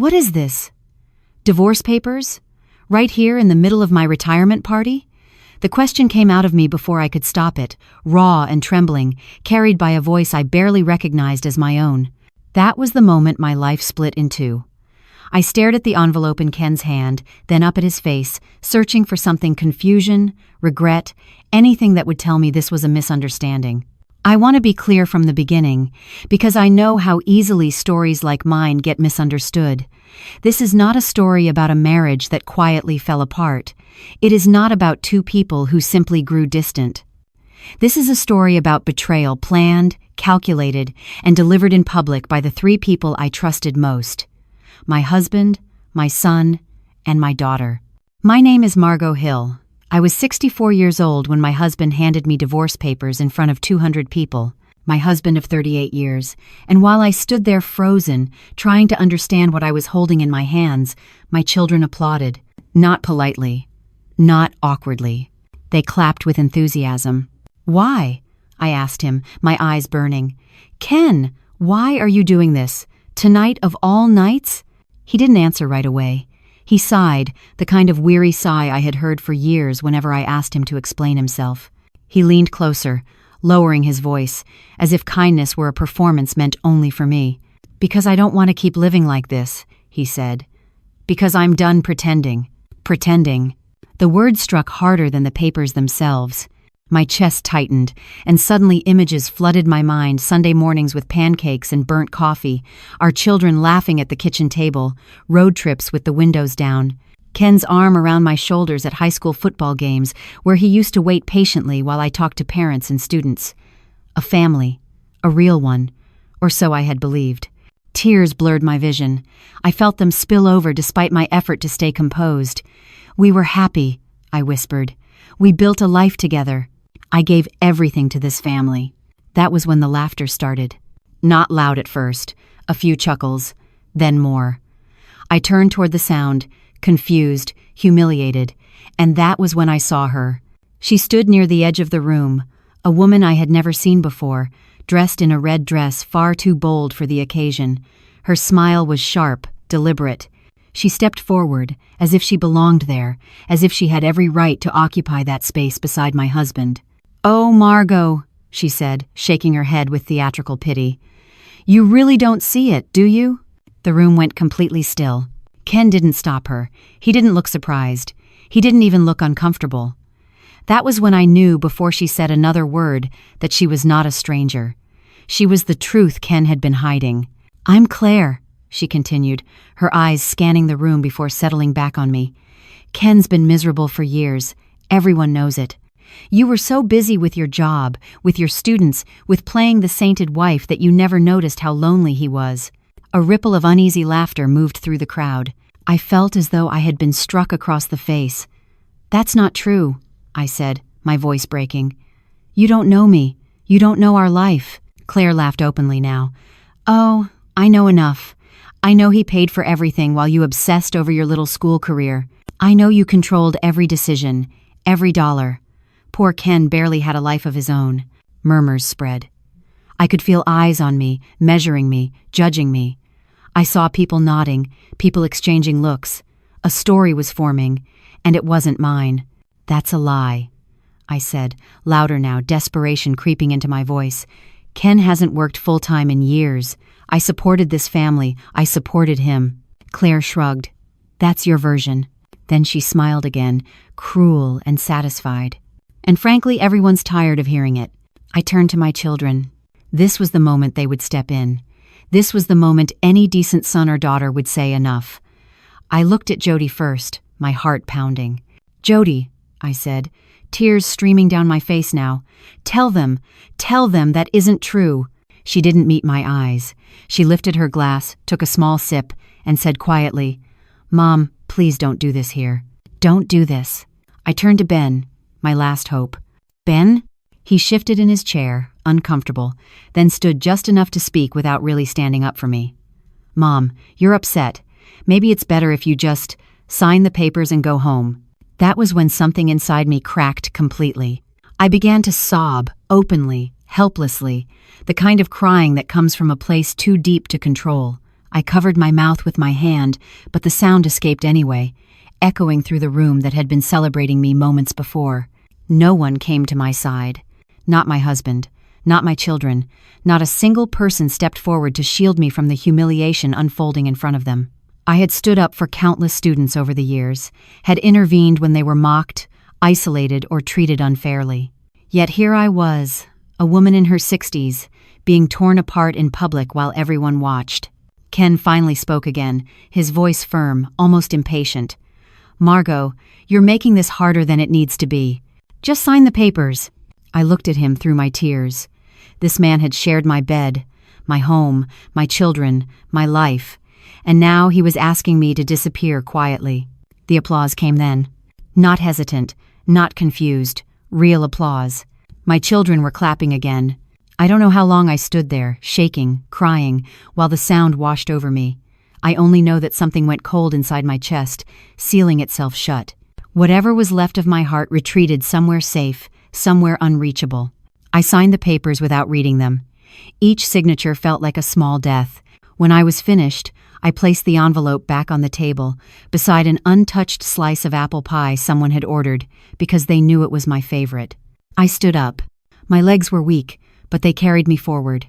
What is this? Divorce papers? Right here in the middle of my retirement party? The question came out of me before I could stop it, raw and trembling, carried by a voice I barely recognized as my own. That was the moment my life split in two. I stared at the envelope in Ken's hand, then up at his face, searching for something: confusion, regret, anything that would tell me this was a misunderstanding. I want to be clear from the beginning, because I know how easily stories like mine get misunderstood. This is not a story about a marriage that quietly fell apart. It is not about two people who simply grew distant. This is a story about betrayal planned, calculated, and delivered in public by the three people I trusted most: my husband, my son, and my daughter. My name is Margot Hill. I was 64 years old when my husband handed me divorce papers in front of 200 people, my husband of 38 years, and while I stood there frozen, trying to understand what I was holding in my hands, my children applauded. Not politely, not awkwardly. They clapped with enthusiasm. "Why?" I asked him, my eyes burning. "Ken, why are you doing this? Tonight of all nights?" He didn't answer right away. He sighed, the kind of weary sigh I had heard for years whenever I asked him to explain himself. He leaned closer, lowering his voice, as if kindness were a performance meant only for me. "Because I don't want to keep living like this," he said. "Because I'm done pretending." Pretending. The words struck harder than the papers themselves. My chest tightened, and suddenly images flooded my mind: Sunday mornings with pancakes and burnt coffee, our children laughing at the kitchen table, road trips with the windows down, Ken's arm around my shoulders at high school football games where he used to wait patiently while I talked to parents and students. A family. A real one. Or so I had believed. Tears blurred my vision. I felt them spill over despite my effort to stay composed. "We were happy," I whispered. "We built a life together. I gave everything to this family." That was when the laughter started. Not loud at first, a few chuckles, then more. I turned toward the sound, confused, humiliated, and that was when I saw her. She stood near the edge of the room, a woman I had never seen before, dressed in a red dress far too bold for the occasion. Her smile was sharp, deliberate. She stepped forward, as if she belonged there, as if she had every right to occupy that space beside my husband. "Oh, Margot," she said, shaking her head with theatrical pity. "You really don't see it, do you?" The room went completely still. Ken didn't stop her. He didn't look surprised. He didn't even look uncomfortable. That was when I knew, before she said another word, that she was not a stranger. She was the truth Ken had been hiding. "I'm Claire," she continued, her eyes scanning the room before settling back on me. "Ken's been miserable for years. Everyone knows it. You were so busy with your job, with your students, with playing the sainted wife that you never noticed how lonely he was." A ripple of uneasy laughter moved through the crowd. I felt as though I had been struck across the face. "That's not true," I said, my voice breaking. "You don't know me. You don't know our life." Claire laughed openly now. "Oh, I know enough. I know he paid for everything while you obsessed over your little school career. I know you controlled every decision, every dollar. Poor Ken barely had a life of his own." Murmurs spread. I could feel eyes on me, measuring me, judging me. I saw people nodding, people exchanging looks. A story was forming, and it wasn't mine. "That's a lie," I said, louder now, desperation creeping into my voice. "Ken hasn't worked full-time in years. I supported this family. I supported him." Claire shrugged. "That's your version." Then she smiled again, cruel and satisfied. And frankly, everyone's tired of hearing it. I turned to my children. This was the moment they would step in. This was the moment any decent son or daughter would say enough. I looked at Jody first, my heart pounding. "Jody," I said, tears streaming down my face now, tell them that isn't true." She didn't meet my eyes. She lifted her glass, took a small sip, and said quietly, "Mom, please don't do this here. Don't do this." I turned to Ben, my last hope. "Ben?" He shifted in his chair, uncomfortable, then stood just enough to speak without really standing up for me. "Mom, you're upset. Maybe it's better if you just sign the papers and go home." That was when something inside me cracked completely. I began to sob, openly, helplessly, the kind of crying that comes from a place too deep to control. I covered my mouth with my hand, but the sound escaped anyway, echoing through the room that had been celebrating me moments before. No one came to my side. Not my husband, not my children, not a single person stepped forward to shield me from the humiliation unfolding in front of them. I had stood up for countless students over the years, had intervened when they were mocked, isolated, or treated unfairly. Yet here I was, a woman in her 60s, being torn apart in public while everyone watched. Ken finally spoke again, his voice firm, almost impatient. "Margot, you're making this harder than it needs to be. Just sign the papers." I looked at him through my tears. This man had shared my bed, my home, my children, my life, and now he was asking me to disappear quietly. The applause came then. Not hesitant, not confused, real applause. My children were clapping again. I don't know how long I stood there, shaking, crying, while the sound washed over me. I only know that something went cold inside my chest, sealing itself shut. Whatever was left of my heart retreated somewhere safe, somewhere unreachable. I signed the papers without reading them. Each signature felt like a small death. When I was finished, I placed the envelope back on the table, beside an untouched slice of apple pie someone had ordered, because they knew it was my favorite. I stood up. My legs were weak, but they carried me forward.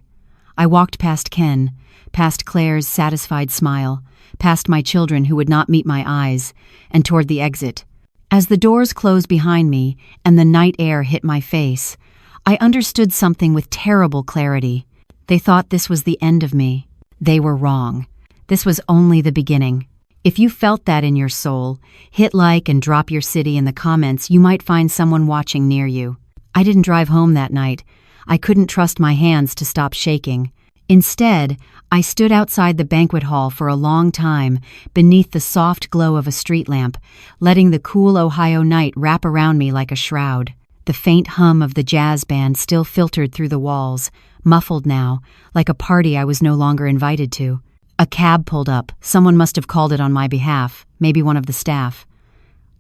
I walked past Ken, past Claire's satisfied smile, past my children who would not meet my eyes, and toward the exit. As the doors closed behind me and the night air hit my face, I understood something with terrible clarity. They thought this was the end of me. They were wrong. This was only the beginning. If you felt that in your soul, hit like and drop your city in the comments. You might find someone watching near you. I didn't drive home that night. I couldn't trust my hands to stop shaking. Instead, I stood outside the banquet hall for a long time, beneath the soft glow of a street lamp, letting the cool Ohio night wrap around me like a shroud. The faint hum of the jazz band still filtered through the walls, muffled now, like a party I was no longer invited to. A cab pulled up. Someone must have called it on my behalf, maybe one of the staff.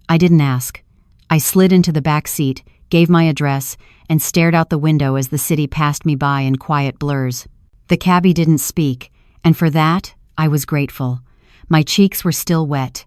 I didn't ask. I slid into the back seat, gave my address, and stared out the window as the city passed me by in quiet blurs. The cabbie didn't speak, and for that, I was grateful. My cheeks were still wet.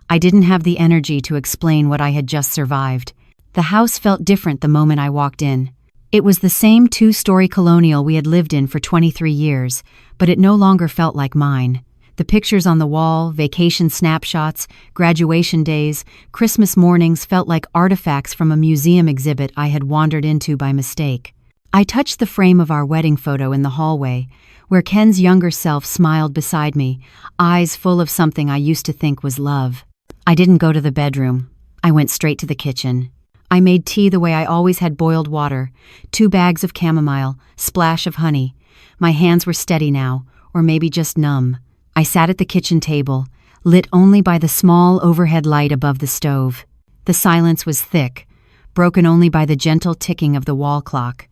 I didn't have the energy to explain what I had just survived. The house felt different the moment I walked in. It was the same two-story colonial we had lived in for 23 years, but it no longer felt like mine. The pictures on the wall, vacation snapshots, graduation days, Christmas mornings felt like artifacts from a museum exhibit I had wandered into by mistake. I touched the frame of our wedding photo in the hallway, where Ken's younger self smiled beside me, eyes full of something I used to think was love. I didn't go to the bedroom. I went straight to the kitchen. I made tea the way I always had boiled water, 2 bags of chamomile, splash of honey. My hands were steady now, or maybe just numb. I sat at the kitchen table, lit only by the small overhead light above the stove. The silence was thick, broken only by the gentle ticking of the wall clock.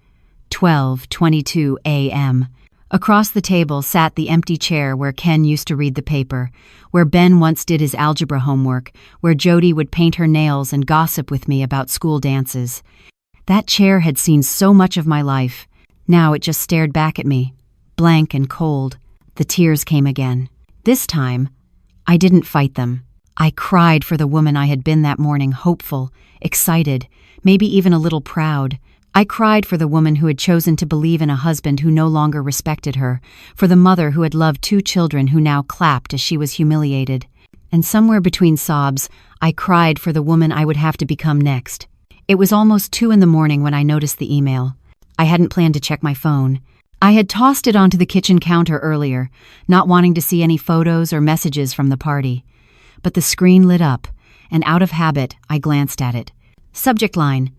12:22 a.m. Across the table sat the empty chair where Ken used to read the paper, where Ben once did his algebra homework, where Jody would paint her nails and gossip with me about school dances. That chair had seen so much of my life. Now it just stared back at me, blank and cold. The tears came again. This time, I didn't fight them. I cried for the woman I had been that morning, hopeful, excited, maybe even a little proud. I cried for the woman who had chosen to believe in a husband who no longer respected her, for the mother who had loved 2 children who now clapped as she was humiliated. And somewhere between sobs, I cried for the woman I would have to become next. It was almost 2 a.m. when I noticed the email. I hadn't planned to check my phone. I had tossed it onto the kitchen counter earlier, not wanting to see any photos or messages from the party. But the screen lit up, and out of habit, I glanced at it. Subject line: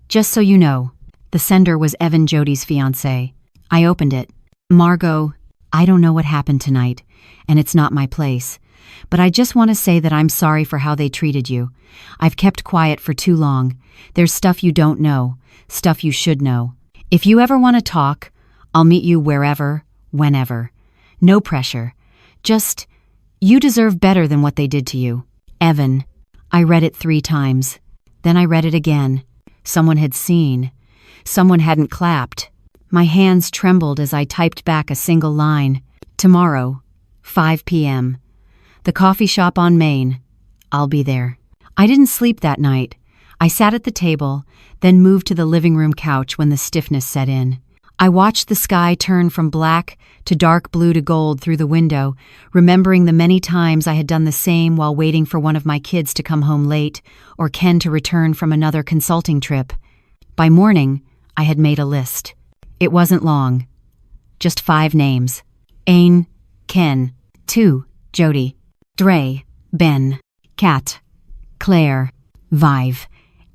"Just so you know." The sender was Evan, Jody's fiancé. I opened it. "Margot, I don't know what happened tonight, and it's not my place. But I just want to say that I'm sorry for how they treated you. I've kept quiet for too long. There's stuff you don't know, stuff you should know. If you ever want to talk, I'll meet you wherever, whenever. No pressure. Just, you deserve better than what they did to you. Evan." I read it 3 times. Then I read it again. Someone had seen. Someone hadn't clapped. My hands trembled as I typed back a single line. "Tomorrow, 5 p.m. The coffee shop on Main. I'll be there. I didn't sleep that night. I sat at the table, then moved to the living room couch when the stiffness set in. I watched the sky turn from black to dark blue to gold through the window, remembering the many times I had done the same while waiting for one of my kids to come home late or Ken to return from another consulting trip. By morning, I had made a list. It wasn't long. Just 5 names. Ain, Ken. 2, Jody. 3, Ben. Kat. Claire. Vive.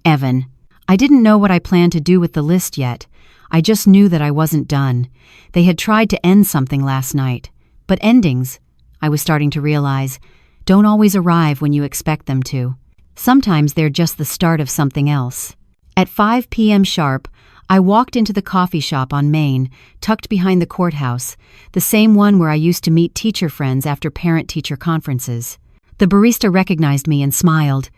Evan. I didn't know what I planned to do with the list yet. I just knew that I wasn't done. They had tried to end something last night. But endings, I was starting to realize, don't always arrive when you expect them to. Sometimes they're just the start of something else. At 5 p.m. sharp, I walked into the coffee shop on Main, tucked behind the courthouse, the same one where I used to meet teacher friends after parent-teacher conferences. The barista recognized me and smiled.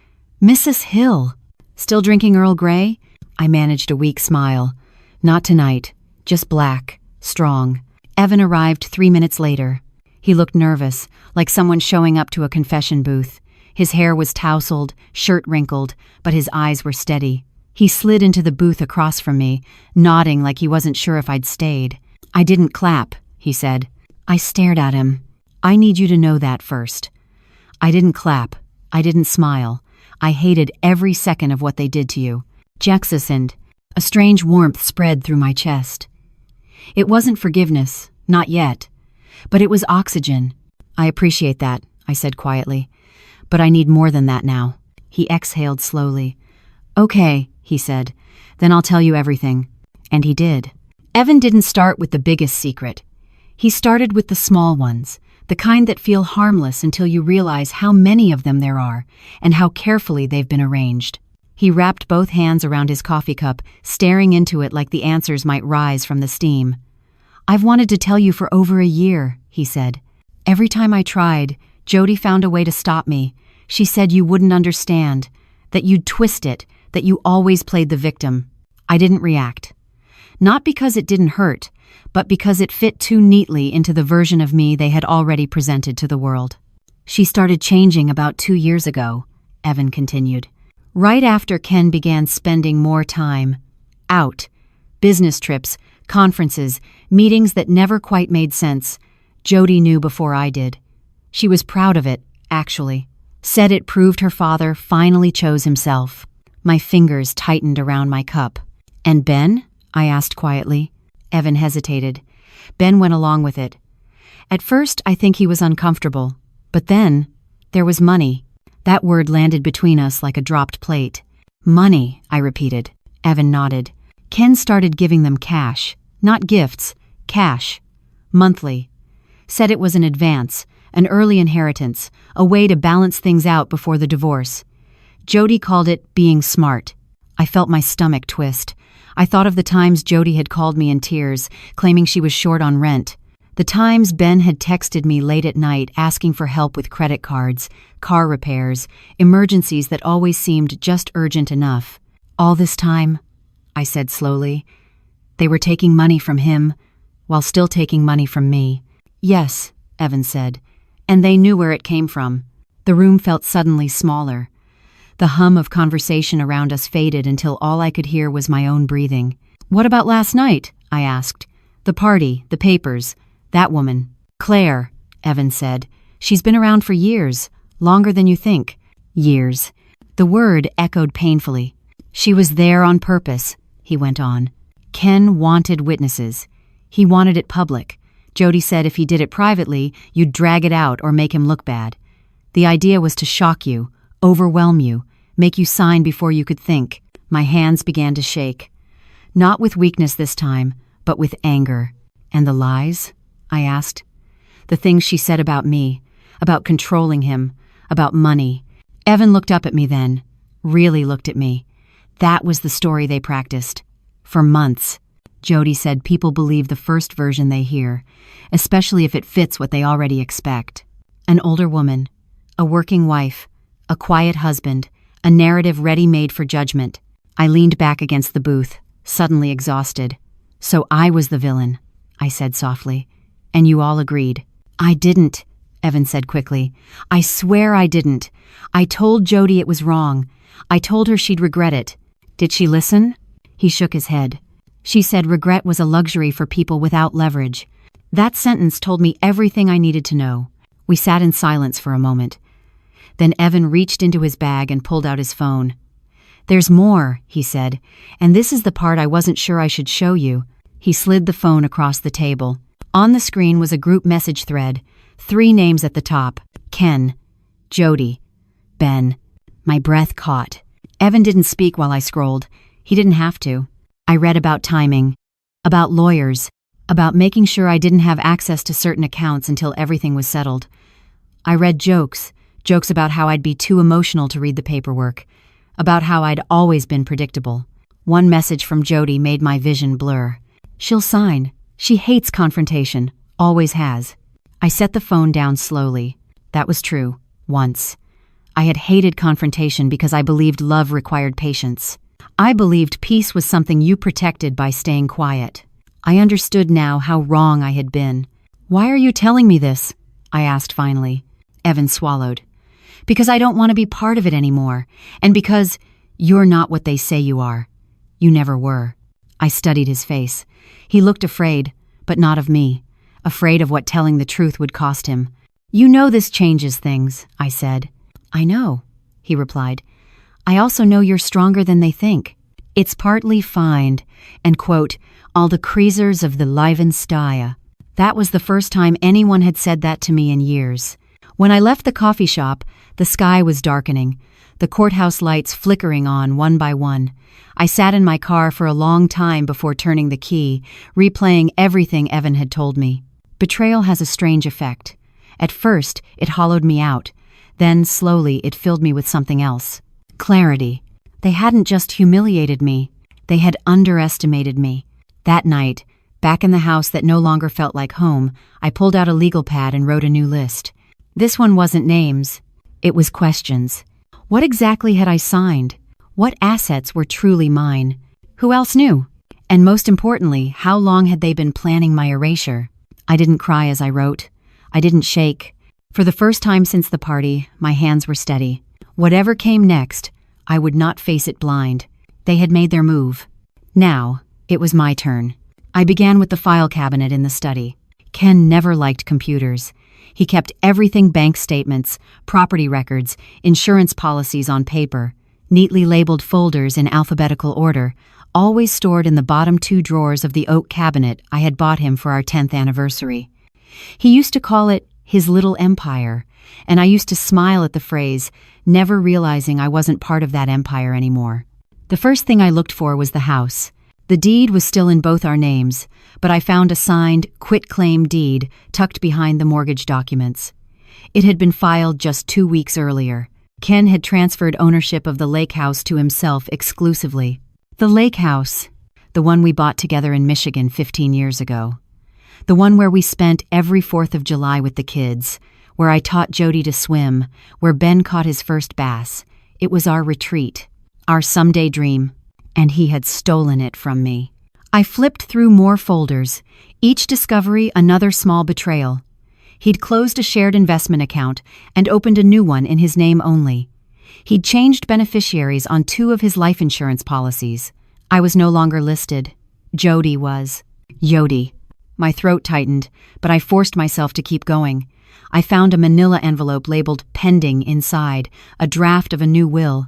Mrs. Hill. Still drinking Earl Grey? I managed a weak smile. Not tonight. Just black. Strong. Evan arrived 3 minutes later. He looked nervous, like someone showing up to a confession booth. His hair was tousled, shirt wrinkled, but his eyes were steady. He slid into the booth across from me, nodding like he wasn't sure if I'd stayed. I didn't clap, he said. I stared at him. I need you to know that first. I didn't clap. I didn't smile. I hated every second of what they did to you. Jaxusand. A strange warmth spread through my chest. It wasn't forgiveness, not yet. But it was oxygen. I appreciate that, I said quietly. But I need more than that now. He exhaled slowly. Okay, he said. Then I'll tell you everything. And he did. Evan didn't start with the biggest secret. He started with the small ones, the kind that feel harmless until you realize how many of them there are and how carefully they've been arranged. He wrapped both hands around his coffee cup, staring into it like the answers might rise from the steam. I've wanted to tell you for over a year, he said. Every time I tried, Jody found a way to stop me. She said you wouldn't understand, that you'd twist it, that you always played the victim. I didn't react. Not because it didn't hurt, but because it fit too neatly into the version of me they had already presented to the world. She started changing about 2 years ago, Evan continued. Right after Ken began spending more time out, business trips, conferences, meetings that never quite made sense, Jody knew before I did. She was proud of it, actually. Said it proved her father finally chose himself. My fingers tightened around my cup. And Ben? I asked quietly. Evan hesitated. Ben went along with it. At first, I think he was uncomfortable. But then, there was money. That word landed between us like a dropped plate. Money, I repeated. Evan nodded. Ken started giving them cash. Not gifts, cash. Monthly. Said it was an advance, an early inheritance, a way to balance things out before the divorce. Jody called it being smart. I felt my stomach twist. I thought of the times Jody had called me in tears, claiming she was short on rent. The times Ben had texted me late at night asking for help with credit cards, car repairs, emergencies that always seemed just urgent enough. All this time, I said slowly, they were taking money from him while still taking money from me. Yes, Evan said, and they knew where it came from. The room felt suddenly smaller. The hum of conversation around us faded until all I could hear was my own breathing. What about last night? I asked. The party, the papers, that woman. Claire, Evan said. She's been around for years, longer than you think. Years. The word echoed painfully. She was there on purpose, he went on. Ken wanted witnesses. He wanted it public. Jody said if he did it privately, you'd drag it out or make him look bad. The idea was to shock you, overwhelm you, make you sign before you could think. My hands began to shake. Not with weakness this time, but with anger. And the lies? I asked. The things she said about me, about controlling him, about money. Evan looked up at me then, really looked at me. That was the story they practiced. For months. Jody said people believe the first version they hear, especially if it fits what they already expect. An older woman, a working wife, a quiet husband, a narrative ready-made for judgment. I leaned back against the booth, suddenly exhausted. So I was the villain, I said softly. And you all agreed. I didn't, Evan said quickly. "I swear I didn't. I told Jody it was wrong. I told her she'd regret it. Did she listen?" He shook his head. "She said regret was a luxury for people without leverage." That sentence told me everything I needed to know. We sat in silence for a moment. Then Evan reached into his bag and pulled out his phone. "There's more," he said, "and this is the part I wasn't sure I should show you." He slid the phone across the table. On the screen was a group message thread, 3 names at the top: Ken, Jody, Ben. My breath caught. Evan didn't speak while I scrolled. He didn't have to. I read about timing, about lawyers, about making sure I didn't have access to certain accounts until everything was settled. I read jokes about how I'd be too emotional to read the paperwork, about how I'd always been predictable. One message from Jody made my vision blur. "She'll sign. She hates confrontation. Always has." I set the phone down slowly. That was true. Once. I had hated confrontation because I believed love required patience. I believed peace was something you protected by staying quiet. I understood now how wrong I had been. "Why are you telling me this?" I asked finally. Evan swallowed. "Because I don't want to be part of it anymore, and because you're not what they say you are. You never were." I studied his face. He looked afraid, but not of me, afraid of what telling the truth would cost him. "You know this changes things," I said. "I know," he replied. "I also know you're stronger than they think. It's partly find, and quote, all the creasers of the revengestories." That was the first time anyone had said that to me in years. When I left the coffee shop, the sky was darkening, the courthouse lights flickering on one by one. I sat in my car for a long time before turning the key, replaying everything Evan had told me. Betrayal has a strange effect. At first, it hollowed me out. Then, slowly, it filled me with something else. Clarity. They hadn't just humiliated me. They had underestimated me. That night, back in the house that no longer felt like home, I pulled out a legal pad and wrote a new list. This one wasn't names. It was questions. What exactly had I signed? What assets were truly mine? Who else knew? And most importantly, how long had they been planning my erasure? I didn't cry as I wrote. I didn't shake. For the first time since the party, my hands were steady. Whatever came next, I would not face it blind. They had made their move. Now, it was my turn. I began with the file cabinet in the study. Ken never liked computers. He kept everything: bank statements, property records, insurance policies on paper, neatly labeled folders in alphabetical order, always stored in the bottom 2 drawers of the oak cabinet I had bought him for our 10th anniversary. He used to call it his little empire, and I used to smile at the phrase, never realizing I wasn't part of that empire anymore. The first thing I looked for was the house. The deed was still in both our names, but I found a signed quitclaim deed tucked behind the mortgage documents. It had been filed just 2 weeks earlier. Ken had transferred ownership of the lake house to himself exclusively. The lake house, the one we bought together in Michigan 15 years ago. The one where we spent every 4th of July with the kids, where I taught Jody to swim, where Ben caught his first bass. It was our retreat, our someday dream, and he had stolen it from me. I flipped through more folders, each discovery another small betrayal. He'd closed a shared investment account and opened a new one in his name only. He'd changed beneficiaries on 2 of his life insurance policies. I was no longer listed. Jody was. Jody. My throat tightened, but I forced myself to keep going. I found a manila envelope labeled pending inside, a draft of a new will.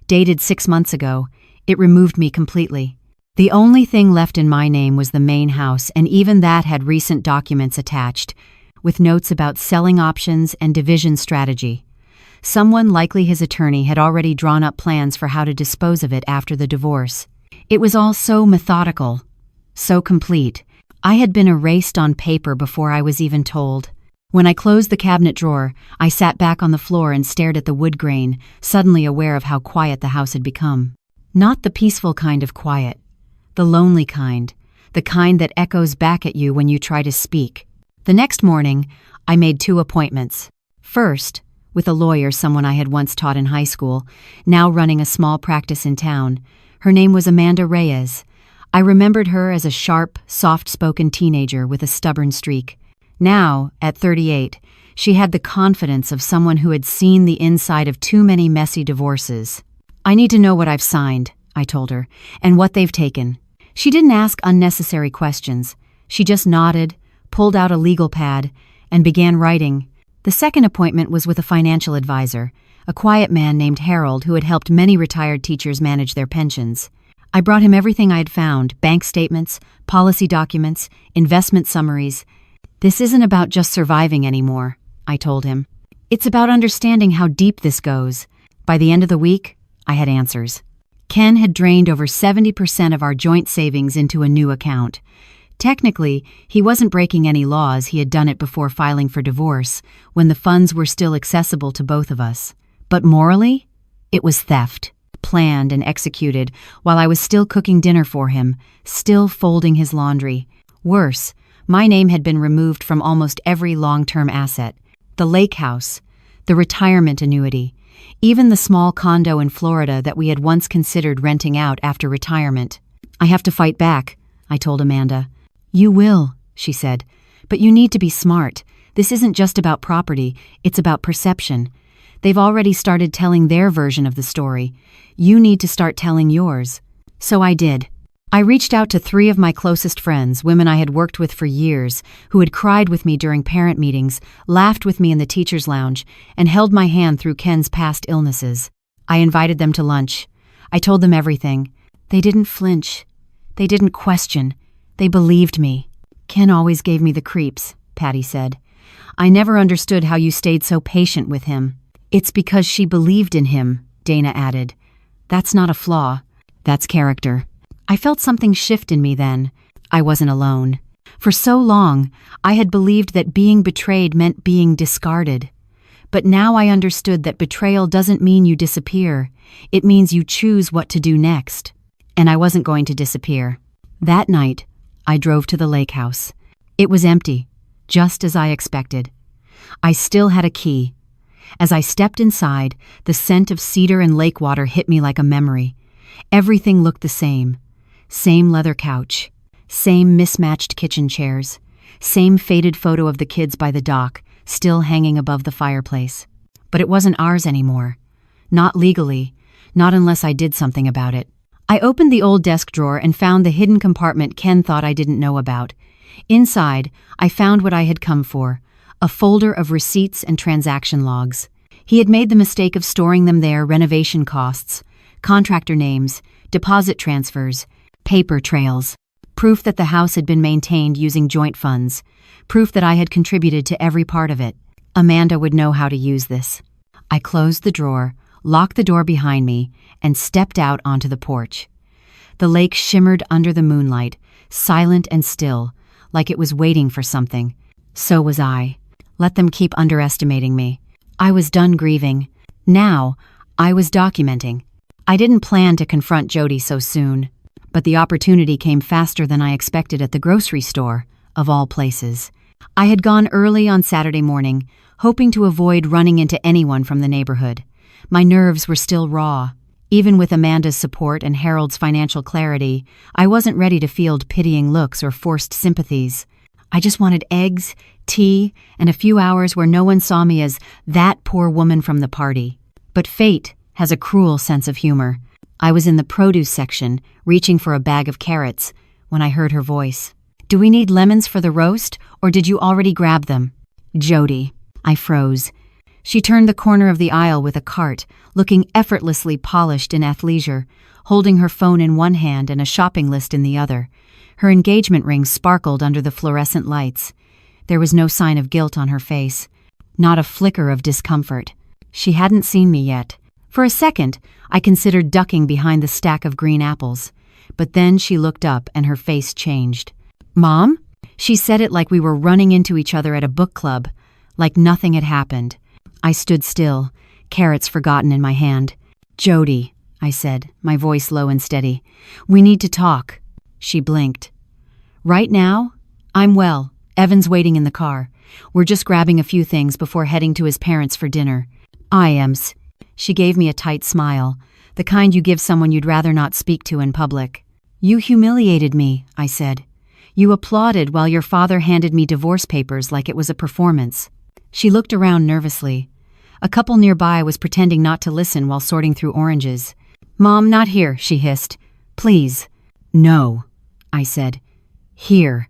Dated 6 months ago, it removed me completely. The only thing left in my name was the main house, and even that had recent documents attached, with notes about selling options and division strategy. Someone, likely his attorney, had already drawn up plans for how to dispose of it after the divorce. It was all so methodical, so complete. I had been erased on paper before I was even told. When I closed the cabinet drawer, I sat back on the floor and stared at the wood grain, suddenly aware of how quiet the house had become. Not the peaceful kind of quiet, the lonely kind, the kind that echoes back at you when you try to speak. The next morning, I made 2 appointments. First, with a lawyer someone I had once taught in high school, now running a small practice in town. Her name was Amanda Reyes. I remembered her as a sharp, soft-spoken teenager with a stubborn streak. Now, at 38, she had the confidence of someone who had seen the inside of too many messy divorces. "I need to know what I've signed," I told her, "and what they've taken." She didn't ask unnecessary questions. She just nodded, pulled out a legal pad, and began writing. The second appointment was with a financial advisor, a quiet man named Harold who had helped many retired teachers manage their pensions. I brought him everything I had found: bank statements, policy documents, investment summaries. "This isn't about just surviving anymore," I told him. "It's about understanding how deep this goes." By the end of the week, I had answers. Ken had drained over 70% of our joint savings into a new account. Technically, he wasn't breaking any laws. He had done it before filing for divorce, when the funds were still accessible to both of us. But morally, it was theft, planned and executed while I was still cooking dinner for him, still folding his laundry. Worse, my name had been removed from almost every long-term asset: the lake house, the retirement annuity, even the small condo in Florida that we had once considered renting out after retirement. "I have to fight back," I told Amanda. "You will," she said, "but you need to be smart. This isn't just about property, it's about perception. They've already started telling their version of the story. You need to start telling yours." So I did. I reached out to 3 of my closest friends, women I had worked with for years, who had cried with me during parent meetings, laughed with me in the teacher's lounge, and held my hand through Ken's past illnesses. I invited them to lunch. I told them everything. They didn't flinch. They didn't question. They believed me. "Ken always gave me the creeps," Patty said. "I never understood how you stayed so patient with him." "It's because she believed in him," Dana added. "That's not a flaw. That's character." I felt something shift in me then. I wasn't alone. For so long, I had believed that being betrayed meant being discarded. But now I understood that betrayal doesn't mean you disappear. It means you choose what to do next. And I wasn't going to disappear. That night, I drove to the lake house. It was empty, just as I expected. I still had a key. As I stepped inside, the scent of cedar and lake water hit me like a memory. Everything looked the same. Same leather couch, same mismatched kitchen chairs, same faded photo of the kids by the dock, still hanging above the fireplace. But it wasn't ours anymore. Not legally, not unless I did something about it. I opened the old desk drawer and found the hidden compartment Ken thought I didn't know about. Inside, I found what I had come for: a folder of receipts and transaction logs. He had made the mistake of storing them there: renovation costs, contractor names, deposit transfers, paper trails, proof that the house had been maintained using joint funds, proof that I had contributed to every part of it. Amanda would know how to use this. I closed the drawer, locked the door behind me, and stepped out onto the porch. The lake shimmered under the moonlight, silent and still, like it was waiting for something. So was I. Let them keep underestimating me. I was done grieving. Now, I was documenting. I didn't plan to confront Jody so soon. But the opportunity came faster than I expected at the grocery store, of all places. I had gone early on Saturday morning, hoping to avoid running into anyone from the neighborhood. My nerves were still raw. Even with Amanda's support and Harold's financial clarity, I wasn't ready to field pitying looks or forced sympathies. I just wanted eggs, tea, and a few hours where no one saw me as that poor woman from the party. But fate has a cruel sense of humor. I was in the produce section, reaching for a bag of carrots, when I heard her voice. "Do we need lemons for the roast, or did you already grab them?" "Jody." I froze. She turned the corner of the aisle with a cart, looking effortlessly polished in athleisure, holding her phone in one hand and a shopping list in the other. Her engagement ring sparkled under the fluorescent lights. There was no sign of guilt on her face, not a flicker of discomfort. She hadn't seen me yet. For a second, I considered ducking behind the stack of green apples. But then she looked up and her face changed. "Mom?" She said it like we were running into each other at a book club, like nothing had happened. I stood still, carrots forgotten in my hand. "Jody," I said, my voice low and steady. "We need to talk." She blinked. "Right now? I'm well. Evan's waiting in the car. We're just grabbing a few things before heading to his parents for dinner." "I am's." She gave me a tight smile, the kind you give someone you'd rather not speak to in public. "You humiliated me," I said. You applauded while your father handed me divorce papers like it was a performance." She looked around nervously. A couple nearby was pretending not to listen while sorting through oranges. "Mom, not here," she hissed. "Please." "No," I said. "Here.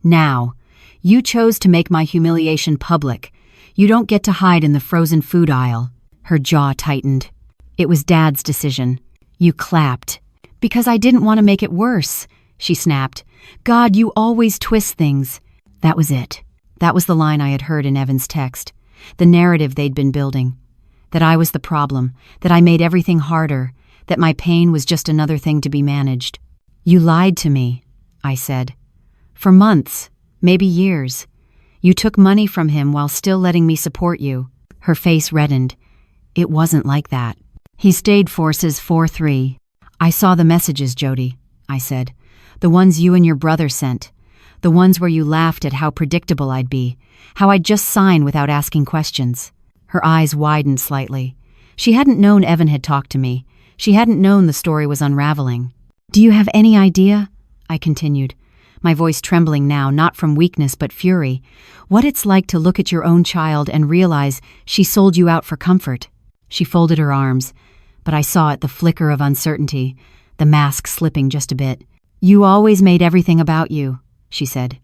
Now. You chose to make my humiliation public. You don't get to hide in the frozen food aisle." Her jaw tightened. "It was Dad's decision." "You clapped." "Because I didn't want to make it worse," she snapped. "God, you always twist things." That was it. That was the line I had heard in Evan's text. The narrative they'd been building. That I was the problem, that I made everything harder, that my pain was just another thing to be managed. "You lied to me," I said. "For months, maybe years. You took money from him while still letting me support you." Her face reddened. "It wasn't like that." "He stayed forces 4-3. I saw the messages, Jody," I said. "The ones you and your brother sent. The ones where you laughed at how predictable I'd be, how I'd just sign without asking questions." Her eyes widened slightly. She hadn't known Evan had talked to me. She hadn't known the story was unraveling. "Do you have any idea?" I continued, my voice trembling now, not from weakness but fury, "what it's like to look at your own child and realize she sold you out for comfort?" She folded her arms, but I saw it, the flicker of uncertainty, the mask slipping just a bit. "You always made everything about you," she said.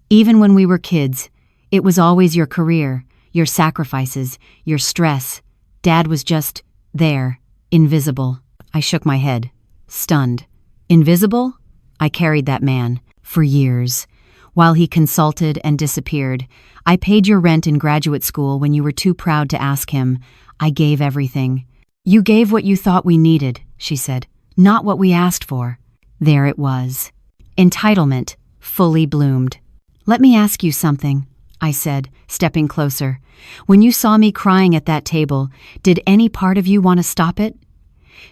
"Even when we were kids, it was always your career, your sacrifices, your stress. Dad was just there, invisible." I shook my head, stunned. Invisible? I carried that man for years. While he consulted and disappeared, I paid your rent in graduate school when you were too proud to ask him. I gave everything. "You gave what you thought we needed," she said, "not what we asked for." There it was. Entitlement, fully bloomed. "Let me ask you something," I said, stepping closer. "When you saw me crying at that table, did any part of you want to stop it?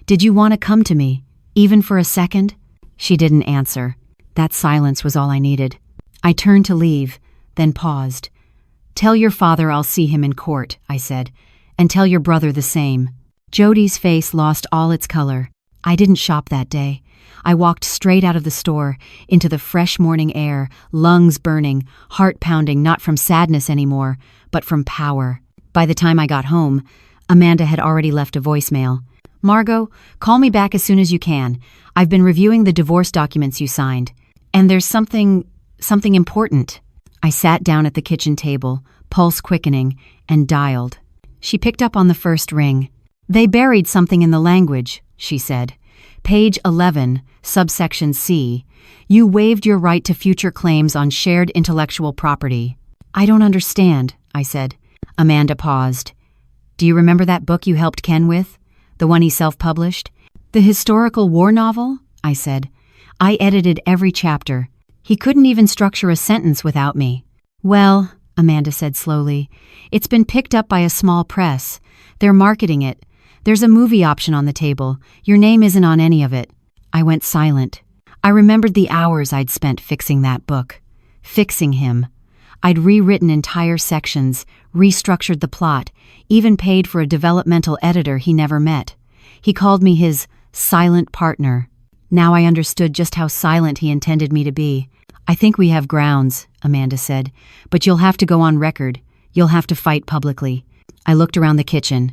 Did you want to come to me, even for a second?" She didn't answer. That silence was all I needed. I turned to leave, then paused. "Tell your father I'll see him in court," I said, "and tell your brother the same." Jody's face lost all its color. I didn't shop that day. I walked straight out of the store, into the fresh morning air, lungs burning, heart pounding, not from sadness anymore, but from power. By the time I got home, Amanda had already left a voicemail. "Margot, call me back as soon as you can. I've been reviewing the divorce documents you signed. And there's something important." I sat down at the kitchen table, pulse quickening, and dialed. She picked up on the first ring. "They buried something in the language," she said. "Page 11, subsection C. You waived your right to future claims on shared intellectual property." "I don't understand," I said. Amanda paused. "Do you remember that book you helped Ken with? The one he self-published?" "The historical war novel?" I said. "I edited every chapter. He couldn't even structure a sentence without me." "Well," Amanda said slowly, "it's been picked up by a small press. They're marketing it. There's a movie option on the table. Your name isn't on any of it." I went silent. I remembered the hours I'd spent fixing that book. Fixing him. I'd rewritten entire sections, restructured the plot, even paid for a developmental editor he never met. He called me his silent partner. Now I understood just how silent he intended me to be. "I think we have grounds," Amanda said, "but you'll have to go on record. You'll have to fight publicly." I looked around the kitchen.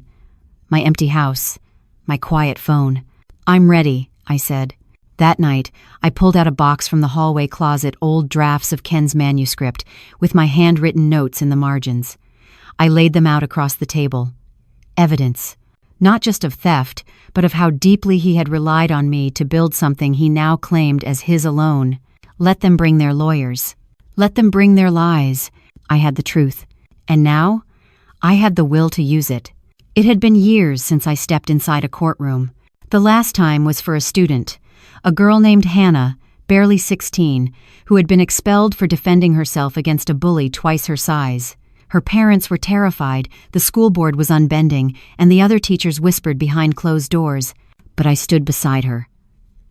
My empty house. My quiet phone. "I'm ready," I said. That night, I pulled out a box from the hallway closet, old drafts of Ken's manuscript, with my handwritten notes in the margins. I laid them out across the table. Evidence. Not just of theft, but of how deeply he had relied on me to build something he now claimed as his alone. Let them bring their lawyers. Let them bring their lies. I had the truth. And now, I had the will to use it. It had been years since I stepped inside a courtroom. The last time was for a student, a girl named Hannah, barely 16, who had been expelled for defending herself against a bully twice her size. Her parents were terrified, the school board was unbending, and the other teachers whispered behind closed doors. But I stood beside her.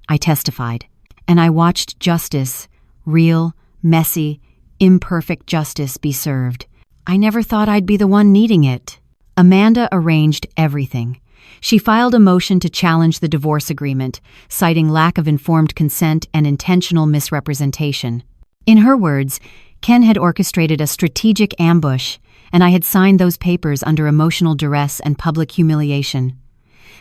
I testified, and I watched justice, real, messy, imperfect justice, be served. I never thought I'd be the one needing it. Amanda arranged everything. She filed a motion to challenge the divorce agreement, citing lack of informed consent and intentional misrepresentation. In her words, Ken had orchestrated a strategic ambush, and I had signed those papers under emotional duress and public humiliation.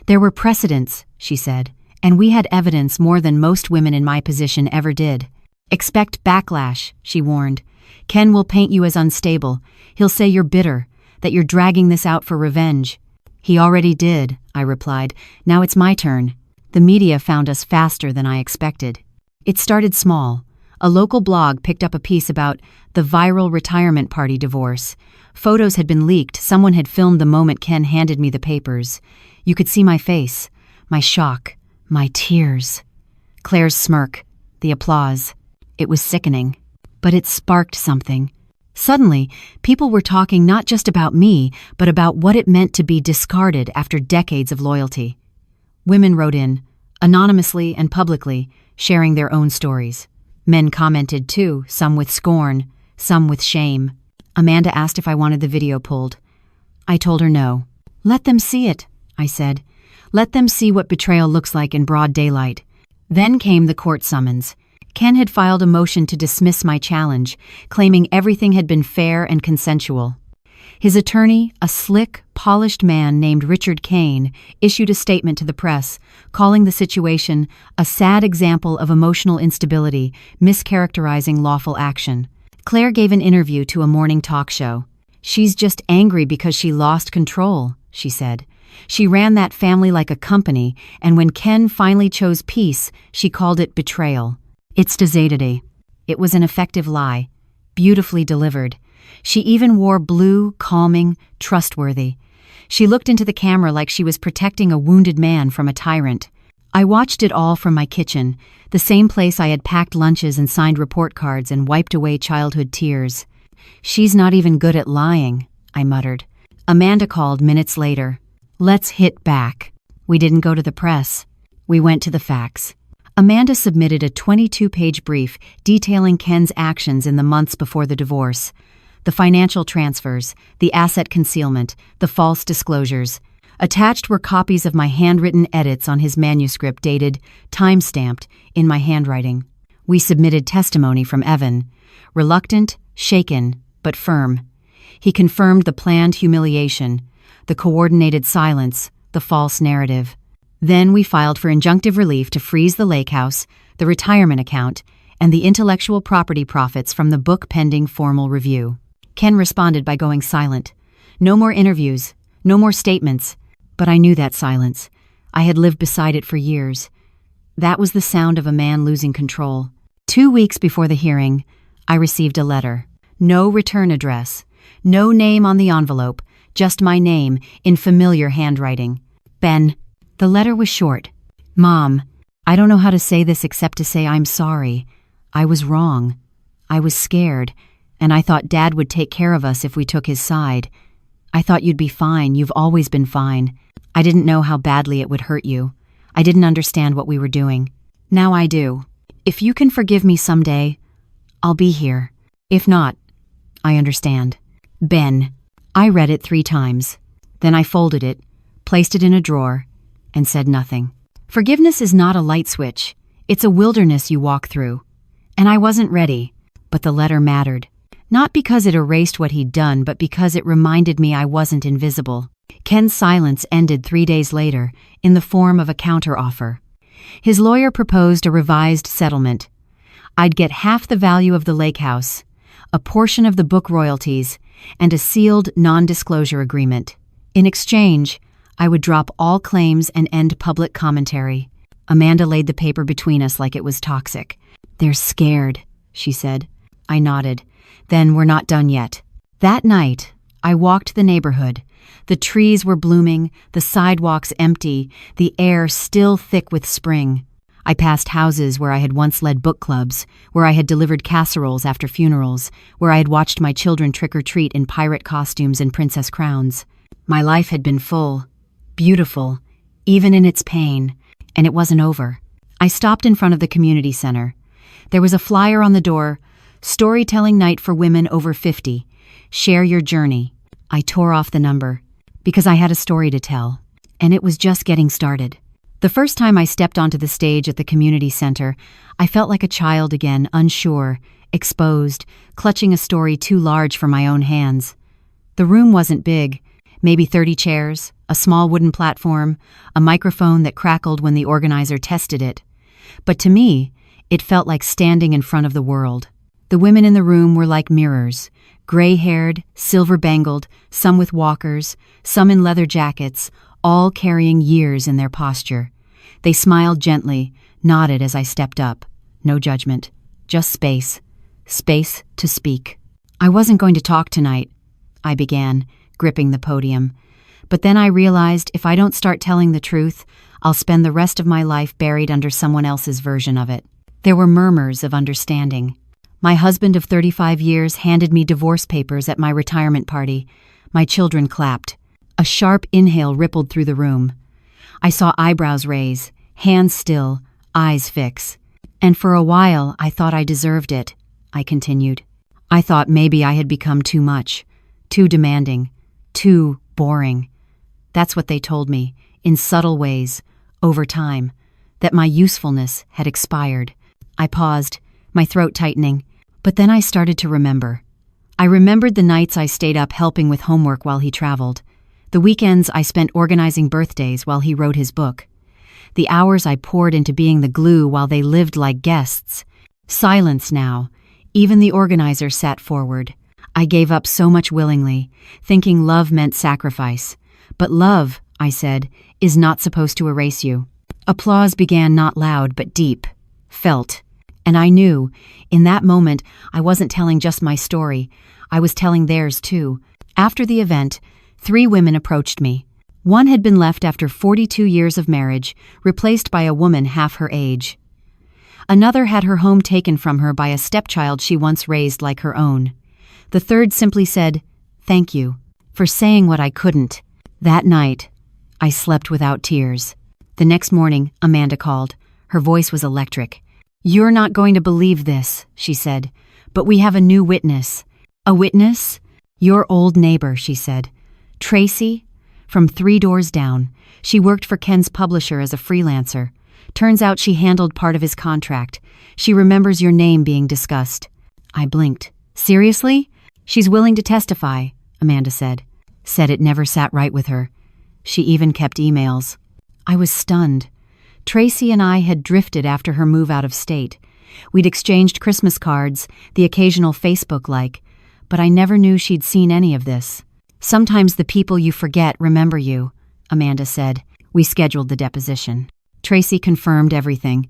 There were precedents, she said, and we had evidence more than most women in my position ever did. Expect backlash, she warned. Ken will paint you as unstable. He'll say you're bitter, that you're dragging this out for revenge. He already did, I replied. Now it's my turn. The media found us faster than I expected. It started small. A local blog picked up a piece about the viral retirement party divorce. Photos had been leaked. Someone had filmed the moment Ken handed me the papers. You could see my face, my shock, my tears. Claire's smirk, the applause. It was sickening. But it sparked something. Suddenly, people were talking not just about me, but about what it meant to be discarded after decades of loyalty. Women wrote in, anonymously and publicly, sharing their own stories. Men commented too, some with scorn, some with shame. Amanda asked if I wanted the video pulled. I told her no. Let them see it, I said. Let them see what betrayal looks like in broad daylight. Then came the court summons. Ken had filed a motion to dismiss my challenge, claiming everything had been fair and consensual. His attorney, a slick, polished man named Richard Kane, issued a statement to the press, calling the situation a sad example of emotional instability, mischaracterizing lawful action. Claire gave an interview to a morning talk show. She's just angry because she lost control, she said. She ran that family like a company, and when Ken finally chose peace, she called it betrayal. It's disdainity. It was an effective lie, beautifully delivered. She even wore blue, calming, trustworthy. She looked into the camera like she was protecting a wounded man from a tyrant. I watched it all from my kitchen, the same place I had packed lunches and signed report cards and wiped away childhood tears. She's not even good at lying, I muttered. Amanda called minutes later. Let's hit back. We didn't go to the press. We went to the facts. Amanda submitted a 22-page brief detailing Ken's actions in the months before the divorce. The financial transfers, the asset concealment, the false disclosures. Attached were copies of my handwritten edits on his manuscript dated, time-stamped, in my handwriting. We submitted testimony from Evan. Reluctant, shaken, but firm. He confirmed the planned humiliation, the coordinated silence, the false narrative. Then we filed for injunctive relief to freeze the lake house, the retirement account, and the intellectual property profits from the book pending formal review. Ken responded by going silent. No more interviews, no more statements. But I knew that silence. I had lived beside it for years. That was the sound of a man losing control. 2 weeks before the hearing, I received a letter. No return address. No name on the envelope, just my name in familiar handwriting. Ben. The letter was short. Mom, I don't know how to say this except to say I'm sorry. I was wrong. I was scared, and I thought Dad would take care of us if we took his side. I thought you'd be fine. You've always been fine. I didn't know how badly it would hurt you. I didn't understand what we were doing. Now I do. If you can forgive me someday, I'll be here. If not, I understand. Ben. I read it 3 times. Then I folded it, placed it in a drawer, and said nothing. Forgiveness is not a light switch. It's a wilderness you walk through. And I wasn't ready, but the letter mattered. Not because it erased what he'd done, but because it reminded me I wasn't invisible. Ken's silence ended 3 days later, in the form of a counteroffer. His lawyer proposed a revised settlement. I'd get half the value of the lake house, a portion of the book royalties, and a sealed non-disclosure agreement. In exchange, I would drop all claims and end public commentary. Amanda laid the paper between us like it was toxic. They're scared, she said. I nodded. Then we're not done yet. That night, I walked the neighborhood. The trees were blooming, the sidewalks empty, the air still thick with spring. I passed houses where I had once led book clubs, where I had delivered casseroles after funerals, where I had watched my children trick-or-treat in pirate costumes and princess crowns. My life had been full, beautiful, even in its pain, and it wasn't over. I stopped in front of the community center. There was a flyer on the door, Storytelling Night for Women Over 50. Share your journey. I tore off the number, because I had a story to tell, and it was just getting started. The first time I stepped onto the stage at the community center, I felt like a child again, unsure, exposed, clutching a story too large for my own hands. The room wasn't big, maybe 30 chairs, a small wooden platform, a microphone that crackled when the organizer tested it. But to me, it felt like standing in front of the world. The women in the room were like mirrors, gray-haired, silver-bangled, some with walkers, some in leather jackets, all carrying years in their posture. They smiled gently, nodded as I stepped up. No judgment, just space. Space to speak. I wasn't going to talk tonight, I began, gripping the podium. But then I realized if I don't start telling the truth, I'll spend the rest of my life buried under someone else's version of it. There were murmurs of understanding. My husband of 35 years handed me divorce papers at my retirement party. My children clapped. A sharp inhale rippled through the room. I saw eyebrows raise, hands still, eyes fix. And for a while, I thought I deserved it, I continued. I thought maybe I had become too much, too demanding, too boring. That's what they told me, in subtle ways, over time, that my usefulness had expired. I paused, my throat tightening, but then I started to remember. I remembered the nights I stayed up helping with homework while he traveled, the weekends I spent organizing birthdays while he wrote his book, the hours I poured into being the glue while they lived like guests. Silence now. Even the organizer sat forward. I gave up so much willingly, thinking love meant sacrifice. But love, I said, is not supposed to erase you. Applause began not loud but deep, felt. And I knew, in that moment, I wasn't telling just my story. I was telling theirs too. After the event, 3 women approached me. One had been left after 42 years of marriage, replaced by a woman half her age. Another had her home taken from her by a stepchild she once raised like her own. The third simply said, "Thank you," for saying what I couldn't. That night, I slept without tears. The next morning, Amanda called. Her voice was electric. "You're not going to believe this," she said, "but we have a new witness." "A witness?" "Your old neighbor," she said. "Tracy, from 3 doors down. She worked for Ken's publisher as a freelancer. Turns out she handled part of his contract. She remembers your name being discussed." I blinked. "Seriously?" "She's willing to testify," Amanda said. Said it never sat right with her. She even kept emails. I was stunned. Tracy and I had drifted after her move out of state. We'd exchanged Christmas cards, the occasional Facebook like, but I never knew she'd seen any of this. "Sometimes the people you forget remember you," Amanda said. We scheduled the deposition. Tracy confirmed everything.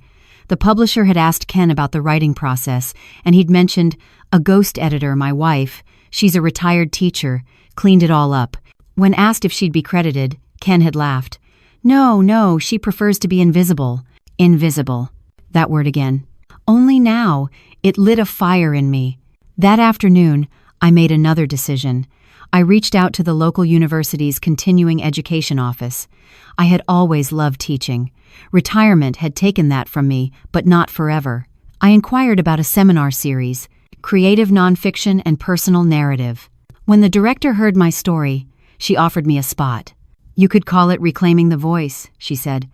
The publisher had asked Ken about the writing process, and he'd mentioned a ghost editor, my wife. She's a retired teacher, cleaned it all up. When asked if she'd be credited, Ken had laughed. No, she prefers to be invisible." Invisible. That word again. Only now, it lit a fire in me. That afternoon, I made another decision. I reached out to the local university's continuing education office. I had always loved teaching. Retirement had taken that from me, but not forever. I inquired about a seminar series, creative nonfiction and personal narrative. When the director heard my story, she offered me a spot. "You could call it Reclaiming the Voice," she said.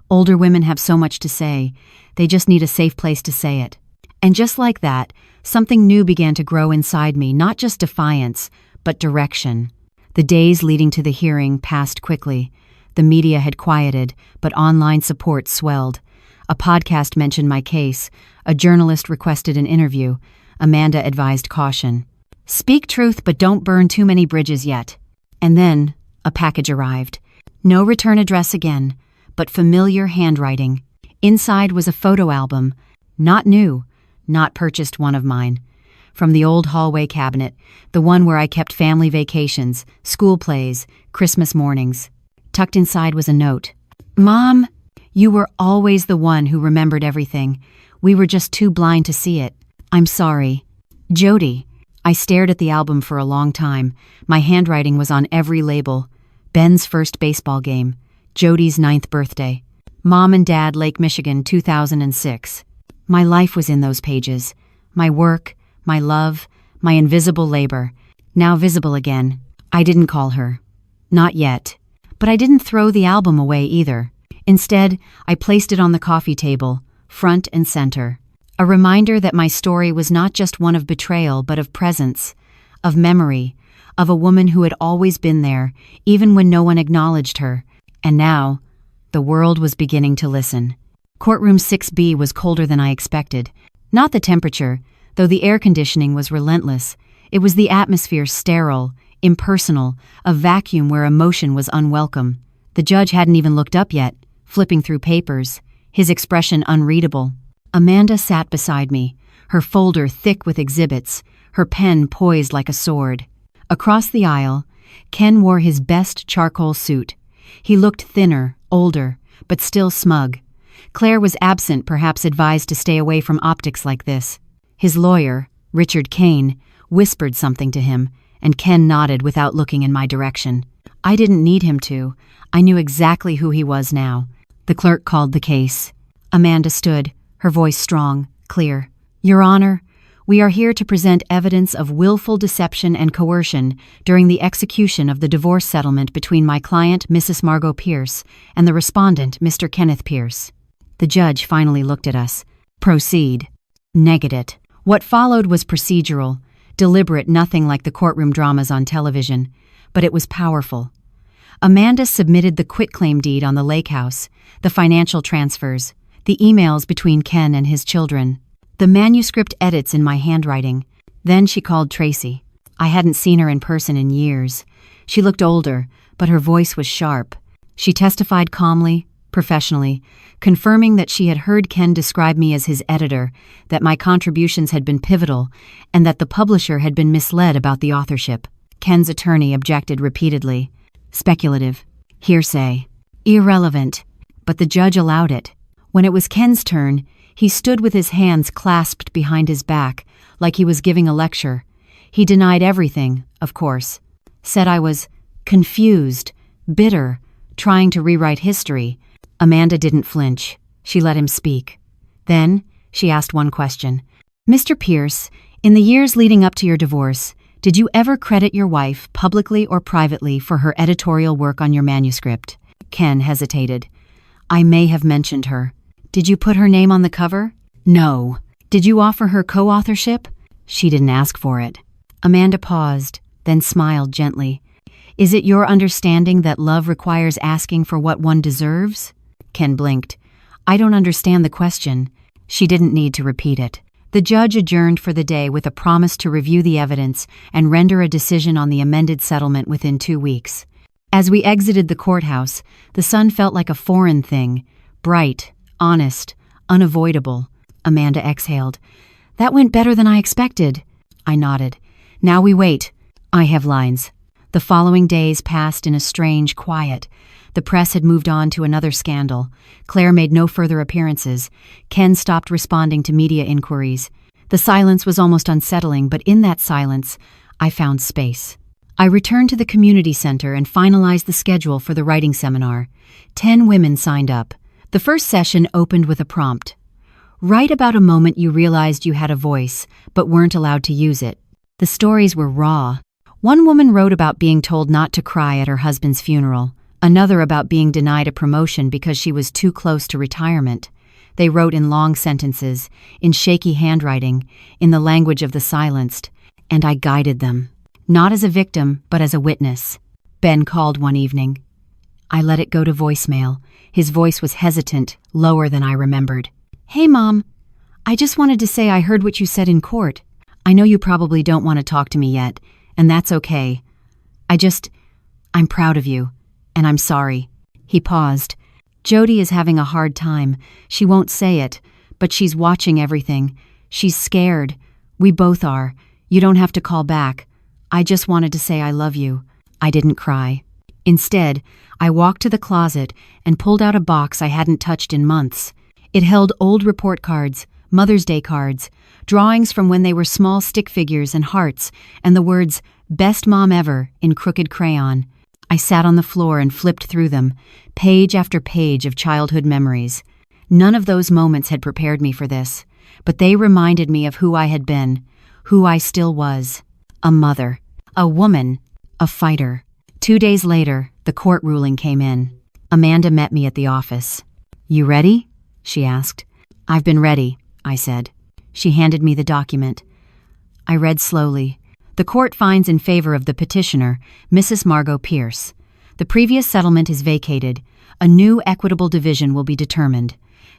"Older women have so much to say. They just need a safe place to say it." And just like that, something new began to grow inside me, not just defiance, but direction. The days leading to the hearing passed quickly. The media had quieted, but online support swelled. A podcast mentioned my case. A journalist requested an interview. Amanda advised caution. "Speak truth, but don't burn too many bridges yet." And then, a package arrived. No return address again, but familiar handwriting. Inside was a photo album. Not new, not purchased one of mine. From the old hallway cabinet, the one where I kept family vacations, school plays, Christmas mornings. Tucked inside was a note. "Mom, you were always the one who remembered everything. We were just too blind to see it. I'm sorry. Jody." I stared at the album for a long time. My handwriting was on every label. Ben's first baseball game. Jody's 9th birthday. Mom and Dad, Lake Michigan, 2006. My life was in those pages. My work, my love, my invisible labor. Now visible again. I didn't call her. Not yet. But I didn't throw the album away either. Instead, I placed it on the coffee table, front and center. A reminder that my story was not just one of betrayal but of presence, of memory, of a woman who had always been there, even when no one acknowledged her. And now, the world was beginning to listen. Courtroom 6B was colder than I expected. Not the temperature, though the air conditioning was relentless. It was the atmosphere, sterile, impersonal, a vacuum where emotion was unwelcome. The judge hadn't even looked up yet, flipping through papers, his expression unreadable. Amanda sat beside me, her folder thick with exhibits, her pen poised like a sword. Across the aisle, Ken wore his best charcoal suit. He looked thinner, older, but still smug. Claire was absent, perhaps advised to stay away from optics like this. His lawyer, Richard Kane, whispered something to him, and Ken nodded without looking in my direction. I didn't need him to. I knew exactly who he was now. The clerk called the case. Amanda stood, her voice strong, clear. Your Honor, we are here to present evidence of willful deception and coercion during the execution of the divorce settlement between my client, Mrs. Margot Pierce, and the respondent, Mr. Kenneth Pierce. The judge finally looked at us. Proceed. Negate it. What followed was procedural, deliberate, nothing like the courtroom dramas on television, but it was powerful. Amanda submitted the quitclaim deed on the lake house, the financial transfers, the emails between Ken and his children, the manuscript edits in my handwriting. Then she called Tracy. I hadn't seen her in person in years. She looked older, but her voice was sharp. She testified calmly, professionally, confirming that she had heard Ken describe me as his editor, that my contributions had been pivotal, and that the publisher had been misled about the authorship. Ken's attorney objected repeatedly. Speculative. Hearsay. Irrelevant. But the judge allowed it. When it was Ken's turn, he stood with his hands clasped behind his back, like he was giving a lecture. He denied everything, of course. Said I was confused, bitter, trying to rewrite history. Amanda didn't flinch. She let him speak. Then, she asked one question. Mr. Pierce, in the years leading up to your divorce, did you ever credit your wife, publicly or privately, for her editorial work on your manuscript? Ken hesitated. I may have mentioned her. Did you put her name on the cover? No. Did you offer her co-authorship? She didn't ask for it. Amanda paused, then smiled gently. Is it your understanding that love requires asking for what one deserves? Ken blinked. I don't understand the question. She didn't need to repeat it. The judge adjourned for the day with a promise to review the evidence and render a decision on the amended settlement within 2 weeks. As we exited the courthouse, the sun felt like a foreign thing, bright, honest, unavoidable. Amanda exhaled. That went better than I expected. I nodded. Now we wait. I have lines. The following days passed in a strange quiet. The press had moved on to another scandal. Claire made no further appearances. Ken stopped responding to media inquiries. The silence was almost unsettling, but in that silence, I found space. I returned to the community center and finalized the schedule for the writing seminar. 10 women signed up. The first session opened with a prompt. Write about a moment you realized you had a voice, but weren't allowed to use it. The stories were raw. One woman wrote about being told not to cry at her husband's funeral. Another about being denied a promotion because she was too close to retirement. They wrote in long sentences, in shaky handwriting, in the language of the silenced, and I guided them. Not as a victim, but as a witness. Ben called one evening. I let it go to voicemail. His voice was hesitant, lower than I remembered. Hey, Mom. I just wanted to say I heard what you said in court. I know you probably don't want to talk to me yet, and that's okay. I'm proud of you, and I'm sorry. He paused. Jody is having a hard time. She won't say it, but she's watching everything. She's scared. We both are. You don't have to call back. I just wanted to say I love you. I didn't cry. Instead, I walked to the closet and pulled out a box I hadn't touched in months. It held old report cards, Mother's Day cards, drawings from when they were small stick figures and hearts, and the words, Best Mom Ever, in crooked crayon. I sat on the floor and flipped through them, page after page of childhood memories. None of those moments had prepared me for this, but they reminded me of who I had been, who I still was. A mother, a woman, a fighter. 2 days later, the court ruling came in. Amanda met me at the office. You ready? She asked. I've been ready, I said. She handed me the document. I read slowly. The court finds in favor of the petitioner, Mrs. Margot Pierce. The previous settlement is vacated. A new equitable division will be determined.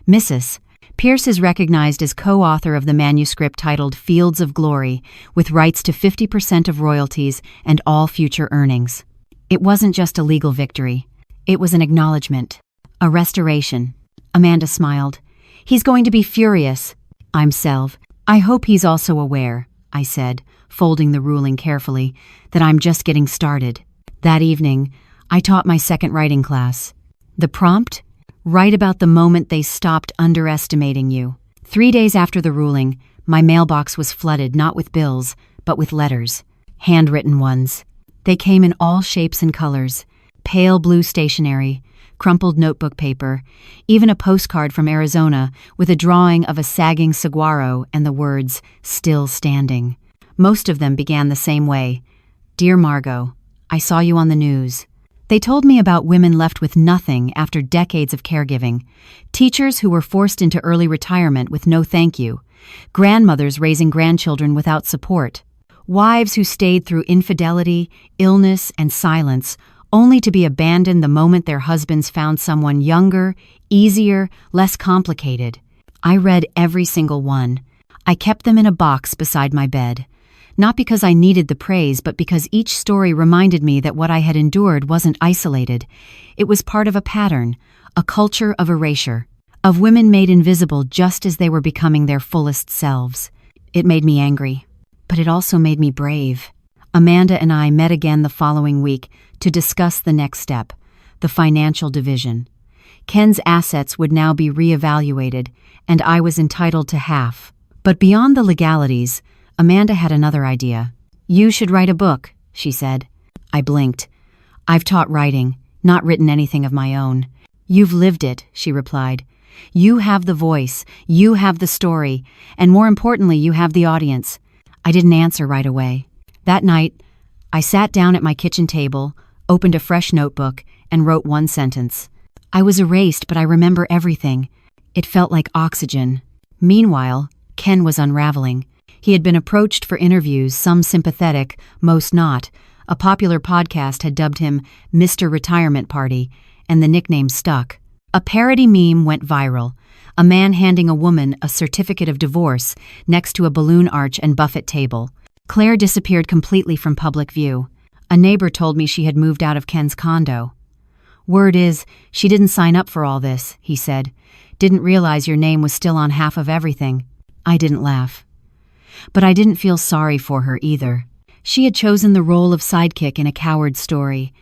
Mrs. Pierce is recognized as co-author of the manuscript titled Fields of Glory, with rights to 50% of royalties and all future earnings. It wasn't just a legal victory. It was an acknowledgement. A restoration. Amanda smiled. He's going to be furious. I'm Selv. I hope he's also aware, I said, folding the ruling carefully, that I'm just getting started. That evening, I taught my second writing class. The prompt? Write about the moment they stopped underestimating you. 3 days after the ruling, my mailbox was flooded not with bills, but with letters. Handwritten ones. They came in all shapes and colors. Pale blue stationery, crumpled notebook paper, even a postcard from Arizona with a drawing of a sagging saguaro and the words, "Still standing." Most of them began the same way. Dear Margot, I saw you on the news. They told me about women left with nothing after decades of caregiving, teachers who were forced into early retirement with no thank you, grandmothers raising grandchildren without support, wives who stayed through infidelity, illness, and silence, only to be abandoned the moment their husbands found someone younger, easier, less complicated. I read every single one. I kept them in a box beside my bed. Not because I needed the praise, but because each story reminded me that what I had endured wasn't isolated. It was part of a pattern, a culture of erasure, of women made invisible just as they were becoming their fullest selves. It made me angry, but it also made me brave. Amanda and I met again the following week to discuss the next step, the financial division. Ken's assets would now be reevaluated, and I was entitled to half. But beyond the legalities, Amanda had another idea. You should write a book, she said. I blinked. I've taught writing, not written anything of my own. You've lived it, she replied. You have the voice, you have the story, and more importantly, you have the audience. I didn't answer right away. That night, I sat down at my kitchen table, opened a fresh notebook, and wrote one sentence. I was erased, but I remember everything. It felt like oxygen. Meanwhile, Ken was unraveling. He had been approached for interviews, some sympathetic, most not. A popular podcast had dubbed him Mr. Retirement Party, and the nickname stuck. A parody meme went viral, a man handing a woman a certificate of divorce next to a balloon arch and buffet table. Claire disappeared completely from public view. A neighbor told me she had moved out of Ken's condo. Word is, she didn't sign up for all this, he said. Didn't realize your name was still on half of everything. I didn't laugh. But I didn't feel sorry for her either. She had chosen the role of sidekick in a coward story,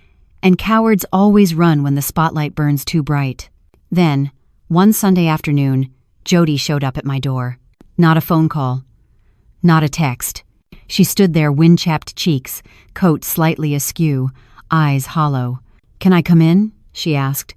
and cowards always run when the spotlight burns too bright. Then, one Sunday afternoon, Jody showed up at my door. Not a phone call. Not a text. She stood there, wind-chapped cheeks, coat slightly askew, eyes hollow. Can I come in? She asked.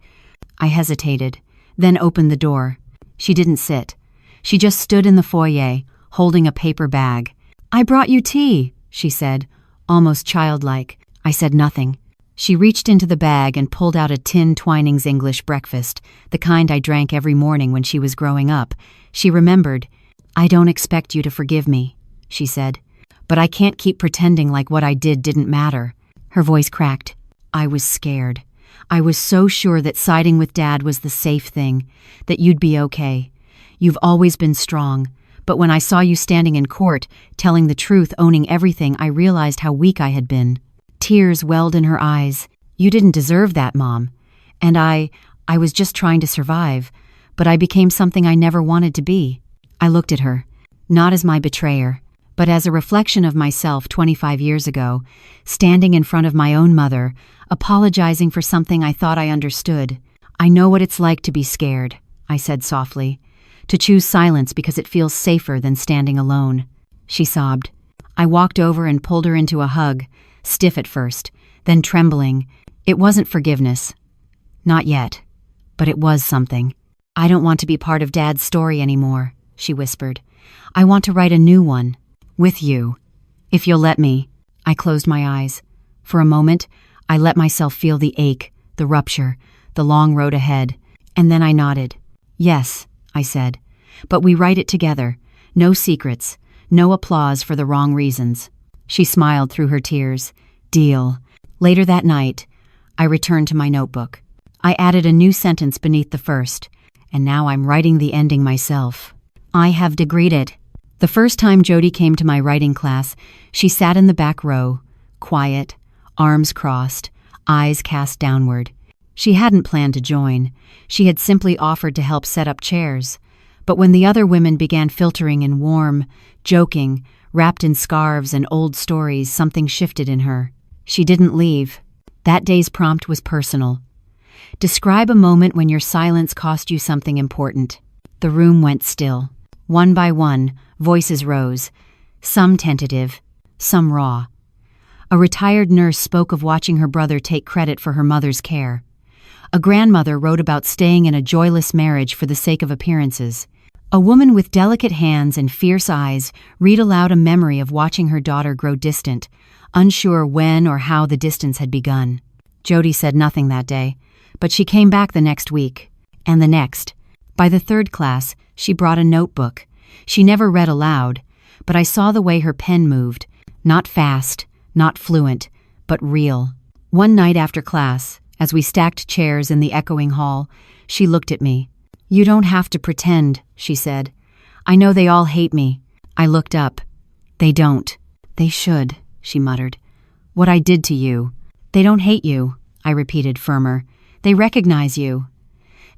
I hesitated, then opened the door. She didn't sit. She just stood in the foyer, holding a paper bag. I brought you tea, she said, almost childlike. I said nothing. She reached into the bag and pulled out a tin Twinings English breakfast, the kind I drank every morning when she was growing up. She remembered. I don't expect you to forgive me, she said. But I can't keep pretending like what I did didn't matter. Her voice cracked. I was scared. I was so sure that siding with Dad was the safe thing, that you'd be okay. You've always been strong. But when I saw you standing in court, telling the truth, owning everything, I realized how weak I had been. Tears welled in her eyes. You didn't deserve that, Mom. And I was just trying to survive, but I became something I never wanted to be. I looked at her, not as my betrayer, but as a reflection of myself 25 years ago, standing in front of my own mother, apologizing for something I thought I understood. I know what it's like to be scared, I said softly. To choose silence because it feels safer than standing alone. She sobbed. I walked over and pulled her into a hug, stiff at first, then trembling. It wasn't forgiveness. Not yet. But it was something. I don't want to be part of Dad's story anymore, she whispered. I want to write a new one. With you. If you'll let me. I closed my eyes. For a moment, I let myself feel the ache, the rupture, the long road ahead. And then I nodded. Yes, I said. But we write it together. No secrets, no applause for the wrong reasons. She smiled through her tears. Deal. Later that night, I returned to my notebook. I added a new sentence beneath the first, and now I'm writing the ending myself. I have degreed. The first time Jody came to my writing class, she sat in the back row, quiet, arms crossed, eyes cast downward. She hadn't planned to join. She had simply offered to help set up chairs. But when the other women began filtering in warm, joking, wrapped in scarves and old stories, something shifted in her. She didn't leave. That day's prompt was personal. Describe a moment when your silence cost you something important. The room went still. One by one, voices rose, some tentative, some raw. A retired nurse spoke of watching her brother take credit for her mother's care. A grandmother wrote about staying in a joyless marriage for the sake of appearances. A woman with delicate hands and fierce eyes read aloud a memory of watching her daughter grow distant, unsure when or how the distance had begun. Jody said nothing that day, but she came back the next week, and the next. By the third class, she brought a notebook. She never read aloud, but I saw the way her pen moved, not fast, not fluent, but real. One night after class, as we stacked chairs in the echoing hall, she looked at me. You don't have to pretend, she said. I know they all hate me. I looked up. They don't. They should, she muttered. What I did to you. They don't hate you, I repeated firmer. They recognize you.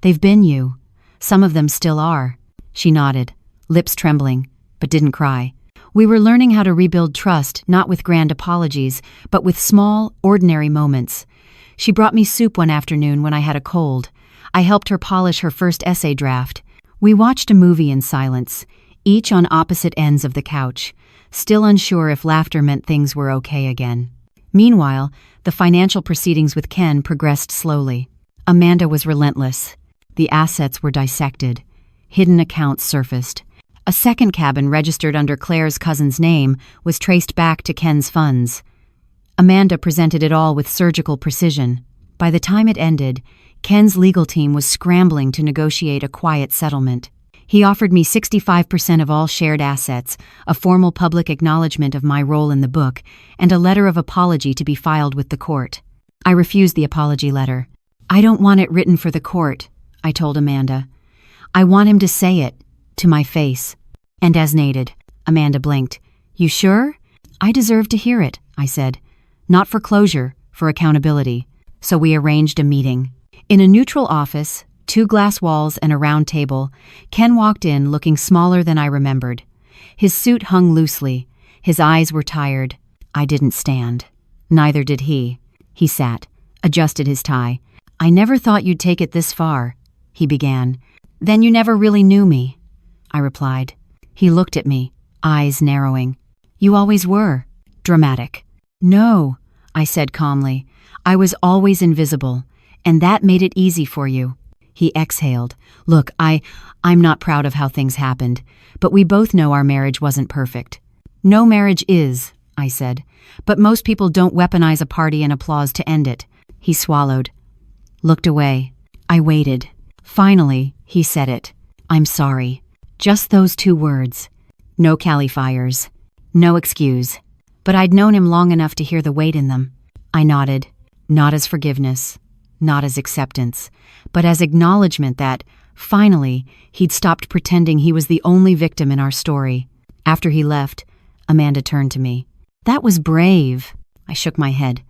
They've been you. Some of them still are. She nodded, lips trembling, but didn't cry. We were learning how to rebuild trust, not with grand apologies, but with small, ordinary moments. She brought me soup one afternoon when I had a cold. I helped her polish her first essay draft. We watched a movie in silence, each on opposite ends of the couch, still unsure if laughter meant things were okay again. Meanwhile, the financial proceedings with Ken progressed slowly. Amanda was relentless. The assets were dissected. Hidden accounts surfaced. A second cabin registered under Claire's cousin's name was traced back to Ken's funds. Amanda presented it all with surgical precision. By the time it ended, Ken's legal team was scrambling to negotiate a quiet settlement. He offered me 65% of all shared assets, a formal public acknowledgement of my role in the book, and a letter of apology to be filed with the court. I refused the apology letter. I don't want it written for the court, I told Amanda. I want him to say it, to my face. And as needed. Amanda blinked. You sure? I deserve to hear it, I said. Not for closure, for accountability. So we arranged a meeting. In a neutral office, 2 glass walls and a round table, Ken walked in looking smaller than I remembered. His suit hung loosely. His eyes were tired. I didn't stand. Neither did he. He sat, adjusted his tie. I never thought you'd take it this far, he began. Then you never really knew me, I replied. He looked at me, eyes narrowing. You always were. Dramatic. No, I said calmly. I was always invisible, and that made it easy for you. He exhaled. Look, I'm not proud of how things happened, but we both know our marriage wasn't perfect. No marriage is, I said, but most people don't weaponize a party and applause to end it. He swallowed. Looked away. I waited. Finally, he said it. I'm sorry. Just those 2 words. No qualifiers. No excuse. But I'd known him long enough to hear the weight in them. I nodded. Not as forgiveness. Not as acceptance. But as acknowledgement that, finally, he'd stopped pretending he was the only victim in our story. After he left, Amanda turned to me. That was brave. I shook my head.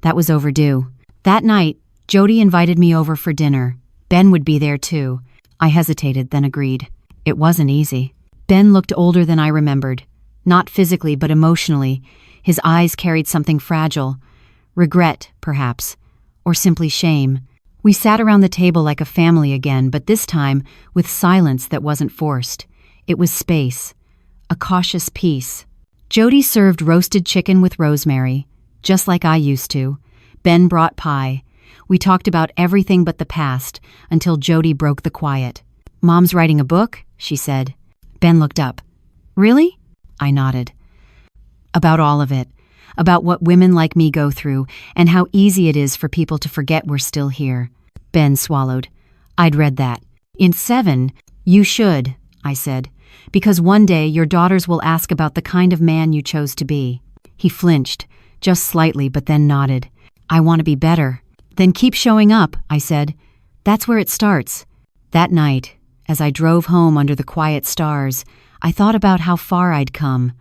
That was overdue. That night, Jody invited me over for dinner. Ben would be there too. I hesitated, then agreed. It wasn't easy. Ben looked older than I remembered. Not physically, but emotionally. His eyes carried something fragile. Regret, perhaps. Or simply shame. We sat around the table like a family again, but this time with silence that wasn't forced. It was space. A cautious peace. Jody served roasted chicken with rosemary, just like I used to. Ben brought pie. We talked about everything but the past until Jody broke the quiet. Mom's writing a book, she said. Ben looked up. Really? I nodded. About all of it. About what women like me go through and how easy it is for people to forget we're still here. Ben swallowed. I'd read that. In 7, you should, I said. Because one day your daughters will ask about the kind of man you chose to be." He flinched, just slightly, but then nodded. "I want to be better." "Then keep showing up," I said. "That's where it starts." That night, as I drove home under the quiet stars, I thought about how far I'd come.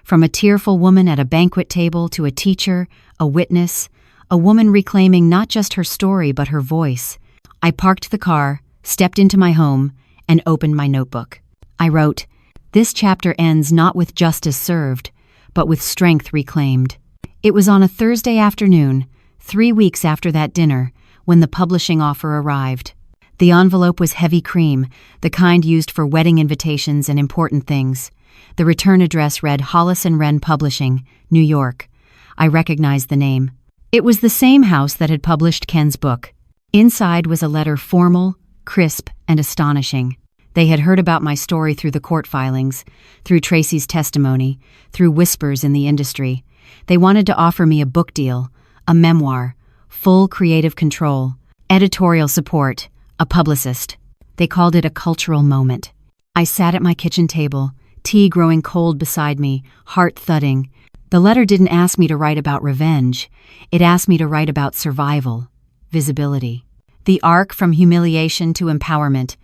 From a tearful woman at a banquet table to a teacher, a witness, a woman reclaiming not just her story but her voice. I parked the car, stepped into my home, and opened my notebook. I wrote, "This chapter ends not with justice served, but with strength reclaimed." It was on a Thursday afternoon, 3 weeks after that dinner, when the publishing offer arrived. The envelope was heavy cream, the kind used for wedding invitations and important things. The return address read Hollis & Wren Publishing, New York. I recognized the name. It was the same house that had published Ken's book. Inside was a letter formal, crisp, and astonishing. They had heard about my story through the court filings, through Tracy's testimony, through whispers in the industry. They wanted to offer me a book deal, a memoir, full creative control, editorial support, a publicist. They called it a cultural moment. I sat at my kitchen table, tea growing cold beside me, heart thudding. The letter didn't ask me to write about revenge. It asked me to write about survival, visibility. The arc from humiliation to empowerment.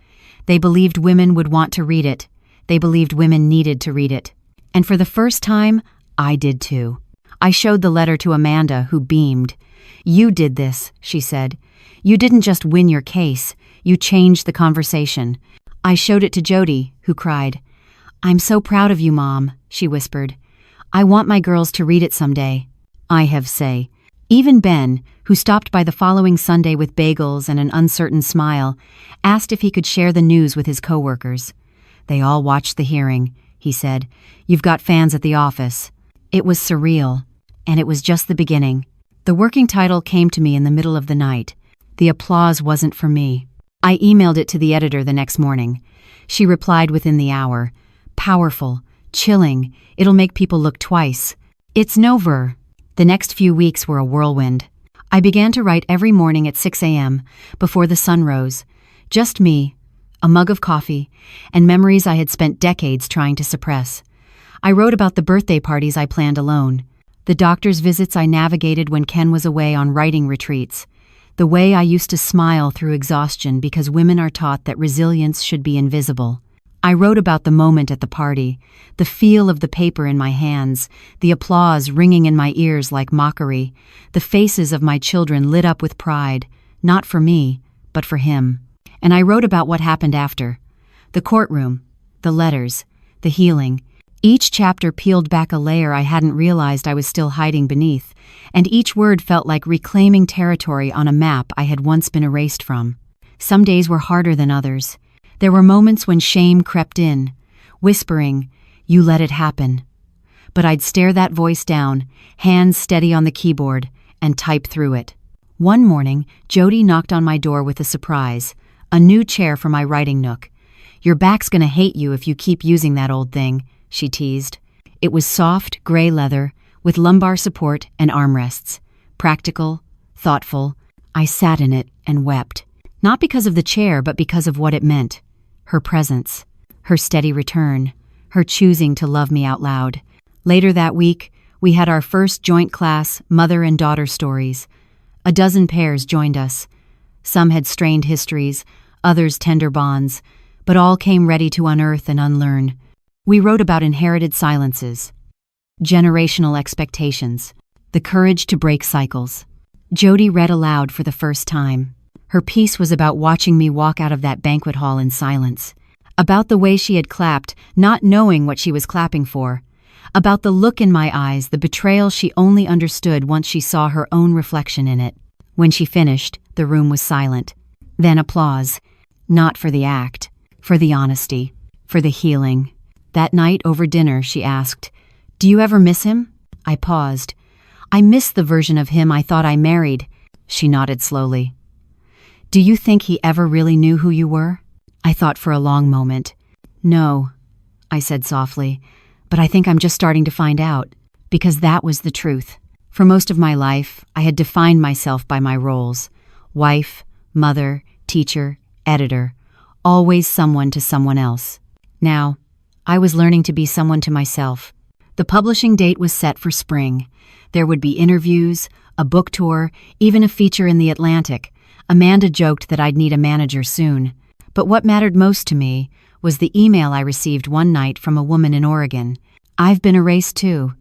They believed women would want to read it. They believed women needed to read it. And for the first time, I did too. I showed the letter to Amanda, who beamed. "You did this," she said. "You didn't just win your case, you changed the conversation." I showed it to Jody, who cried. "I'm so proud of you, Mom," she whispered. "I want my girls to read it someday." I have say. Even Ben, who stopped by the following Sunday with bagels and an uncertain smile, asked if he could share the news with his coworkers. "They all watched the hearing," he said. "You've got fans at the office." It was surreal, and it was just the beginning. The working title came to me in the middle of the night. The applause wasn't for me. I emailed it to the editor the next morning. She replied within the hour. "Powerful, chilling, it'll make people look twice. It's no-ver." The next few weeks were a whirlwind. I began to write every morning at 6 a.m., before the sun rose. Just me, a mug of coffee, and memories I had spent decades trying to suppress. I wrote about the birthday parties I planned alone, the doctor's visits I navigated when Ken was away on writing retreats, the way I used to smile through exhaustion because women are taught that resilience should be invisible. I wrote about the moment at the party, the feel of the paper in my hands, the applause ringing in my ears like mockery, the faces of my children lit up with pride, not for me, but for him. And I wrote about what happened after. The courtroom, the letters, the healing. Each chapter peeled back a layer I hadn't realized I was still hiding beneath, and each word felt like reclaiming territory on a map I had once been erased from. Some days were harder than others. There were moments when shame crept in, whispering, "You let it happen." But I'd stare that voice down, hands steady on the keyboard, and type through it. One morning, Jody knocked on my door with a surprise, a new chair for my writing nook. "Your back's gonna hate you if you keep using that old thing," she teased. It was soft, gray leather, with lumbar support and armrests. Practical, thoughtful. I sat in it and wept. Not because of the chair, but because of what it meant. Her presence, her steady return, her choosing to love me out loud. Later that week, we had our first joint class, mother and daughter stories. A dozen pairs joined us. Some had strained histories, others tender bonds, but all came ready to unearth and unlearn. We wrote about inherited silences, generational expectations, the courage to break cycles. Jody read aloud for the first time. Her piece was about watching me walk out of that banquet hall in silence, about the way she had clapped, not knowing what she was clapping for, about the look in my eyes, the betrayal she only understood once she saw her own reflection in it. When she finished, the room was silent. Then applause, not for the act, for the honesty, for the healing. That night over dinner, she asked, "Do you ever miss him?" I paused. "I miss the version of him I thought I married." She nodded slowly. "Do you think he ever really knew who you were?" I thought for a long moment. "No," I said softly, "but I think I'm just starting to find out." Because that was the truth. For most of my life, I had defined myself by my roles. Wife, mother, teacher, editor. Always someone to someone else. Now, I was learning to be someone to myself. The publishing date was set for spring. There would be interviews, a book tour, even a feature in the Atlantic. Amanda joked that I'd need a manager soon. But what mattered most to me was the email I received one night from a woman in Oregon. "I've been erased too.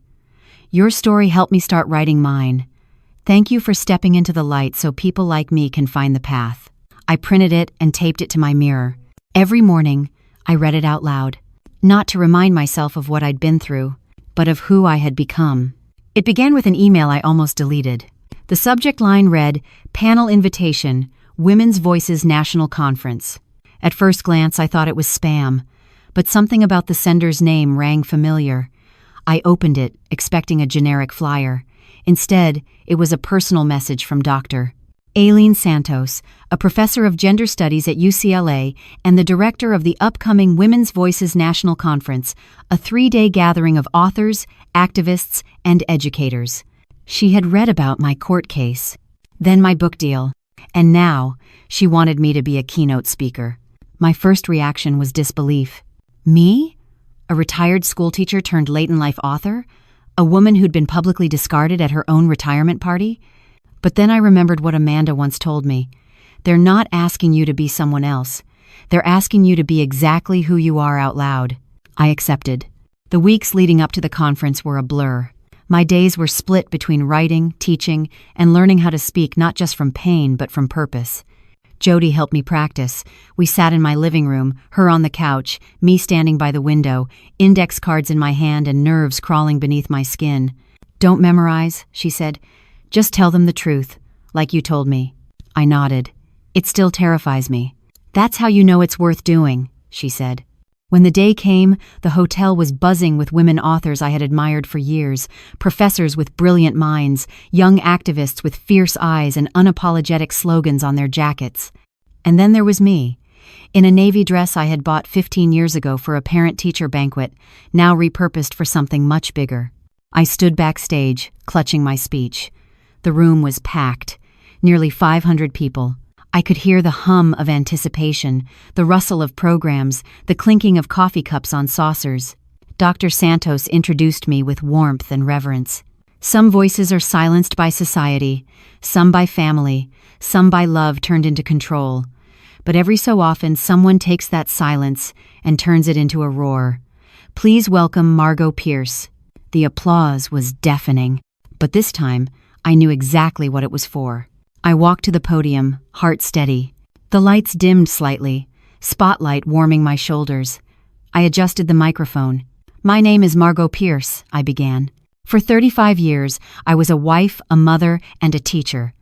Your story helped me start writing mine. Thank you for stepping into the light so people like me can find the path." I printed it and taped it to my mirror. Every morning, I read it out loud, not to remind myself of what I'd been through, but of who I had become. It began with an email I almost deleted. The subject line read, "Panel Invitation, Women's Voices National Conference." At first glance, I thought it was spam, but something about the sender's name rang familiar. I opened it, expecting a generic flyer. Instead, it was a personal message from Dr. Aileen Santos, a professor of gender studies at UCLA and the director of the upcoming Women's Voices National Conference, a 3-day gathering of authors, activists, and educators. She had read about my court case, then my book deal, and now she wanted me to be a keynote speaker. My first reaction was disbelief. Me? A retired schoolteacher turned late-in-life author? A woman who'd been publicly discarded at her own retirement party? But then I remembered what Amanda once told me. They're not asking you to be someone else. They're asking you to be exactly who you are out loud. I accepted. The weeks leading up to the conference were a blur. My days were split between writing, teaching, and learning how to speak not just from pain but from purpose. Jody helped me practice. We sat in my living room, her on the couch, me standing by the window, index cards in my hand and nerves crawling beneath my skin. "Don't memorize," she said. "Just tell them the truth, like you told me." I nodded. "It still terrifies me." "That's how you know it's worth doing," she said. When the day came, the hotel was buzzing with women authors I had admired for years, professors with brilliant minds, young activists with fierce eyes and unapologetic slogans on their jackets. And then there was me, in a navy dress I had bought 15 years ago for a parent-teacher banquet, now repurposed for something much bigger. I stood backstage, clutching my speech. The room was packed, nearly 500 people. I could hear the hum of anticipation, the rustle of programs, the clinking of coffee cups on saucers. Dr. Santos introduced me with warmth and reverence. Some voices are silenced by society, some by family, some by love turned into control. But every so often someone takes that silence and turns it into a roar. Please welcome Margot Pierce. The applause was deafening, but this time I knew exactly what it was for. I walked to the podium, heart steady. The lights dimmed slightly, spotlight warming my shoulders. I adjusted the microphone. "My name is Margot Pierce," I began. For 35 years, I was a wife, a mother, and a teacher.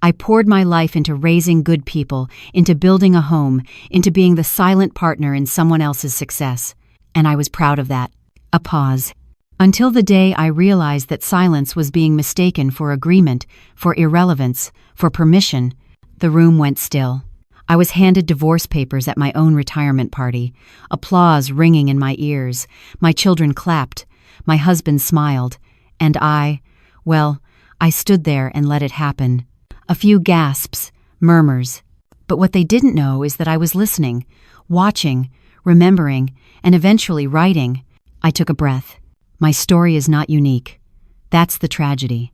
I poured my life into raising good people, into building a home, into being the silent partner in someone else's success. And I was proud of that. A pause. Until the day I realized that silence was being mistaken for agreement, for irrelevance, for permission. The room went still. I was handed divorce papers at my own retirement party, applause ringing in my ears. My children clapped. My husband smiled. And I stood there and let it happen. A few gasps, murmurs. But what they didn't know is that I was listening, watching, remembering, and eventually writing. I took a breath. My story is not unique. That's the tragedy.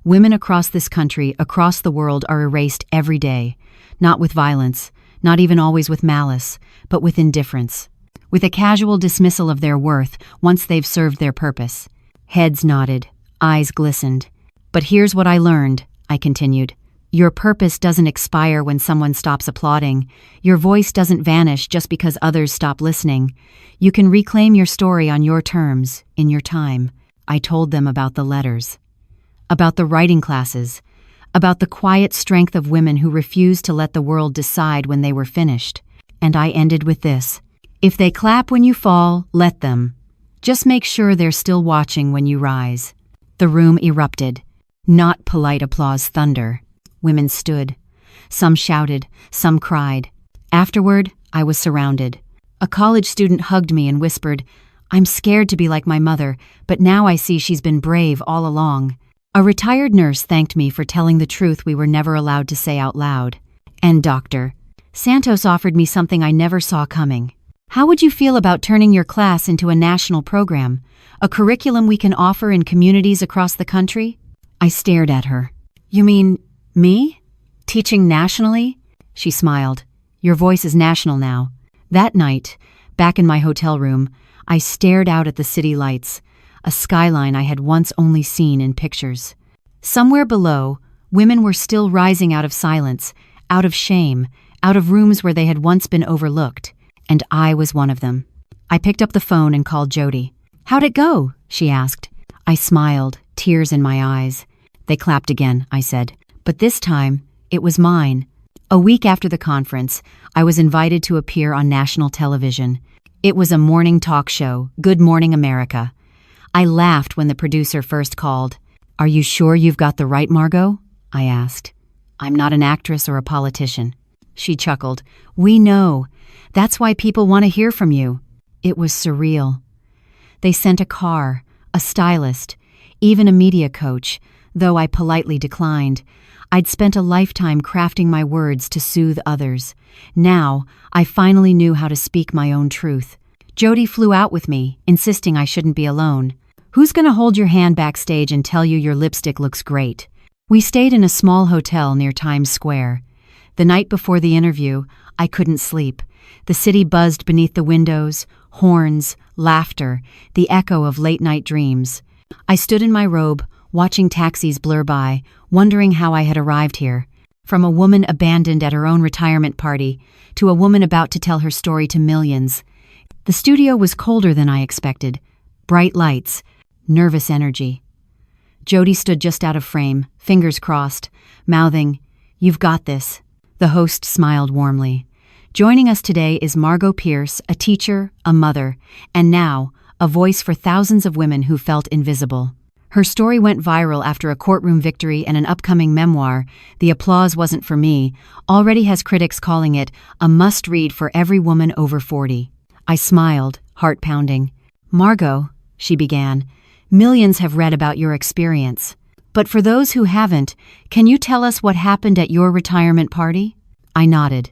Women across this country, across the world, are erased every day. Not with violence, not even always with malice, but with indifference. With a casual dismissal of their worth once they've served their purpose. Heads nodded, eyes glistened. "But here's what I learned," I continued. "Your purpose doesn't expire when someone stops applauding. Your voice doesn't vanish just because others stop listening. You can reclaim your story on your terms, in your time." I told them about the letters, about the writing classes, about the quiet strength of women who refused to let the world decide when they were finished. And I ended with this: if they clap when you fall, let them. Just make sure they're still watching when you rise. The room erupted. Not polite applause thunder. Women stood. Some shouted, some cried. Afterward, I was surrounded. A college student hugged me and whispered, "I'm scared to be like my mother, but now I see she's been brave all along." A retired nurse thanked me for telling the truth we were never allowed to say out loud. And Dr. Santos offered me something I never saw coming. How would you feel about turning your class into a national program, a curriculum we can offer in communities across the country? I stared at her. You mean me? Teaching nationally? She smiled. Your voice is national now. That night, back in my hotel room, I stared out at the city lights, a skyline I had once only seen in pictures. Somewhere below, women were still rising out of silence, out of shame, out of rooms where they had once been overlooked, and I was one of them. I picked up the phone and called Jody. How'd it go? She asked. I smiled, tears in my eyes. They clapped again, I said. But this time, it was mine. A week after the conference, I was invited to appear on national television. It was a morning talk show, Good Morning America. I laughed when the producer first called. Are you sure you've got the right Margot? I asked. I'm not an actress or a politician. She chuckled. We know. That's why people want to hear from you. It was surreal. They sent a car, a stylist, even a media coach, though I politely declined. I'd spent a lifetime crafting my words to soothe others. Now, I finally knew how to speak my own truth. Jody flew out with me, insisting I shouldn't be alone. Who's going to hold your hand backstage and tell you your lipstick looks great? We stayed in a small hotel near Times Square. The night before the interview, I couldn't sleep. The city buzzed beneath the windows, horns, laughter, the echo of late-night dreams. I stood in my robe, watching taxis blur by, wondering how I had arrived here. From a woman abandoned at her own retirement party to a woman about to tell her story to millions. The studio was colder than I expected. Bright lights, nervous energy. Jody stood just out of frame, fingers crossed, mouthing, "You've got this." The host smiled warmly. Joining us today is Margot Pierce, a teacher, a mother, and now, a voice for thousands of women who felt invisible. Her story went viral after a courtroom victory and an upcoming memoir, The Applause Wasn't For Me, already has critics calling it a must-read for every woman over 40. I smiled, heart pounding. Margot, she began, millions have read about your experience. But for those who haven't, can you tell us what happened at your retirement party? I nodded.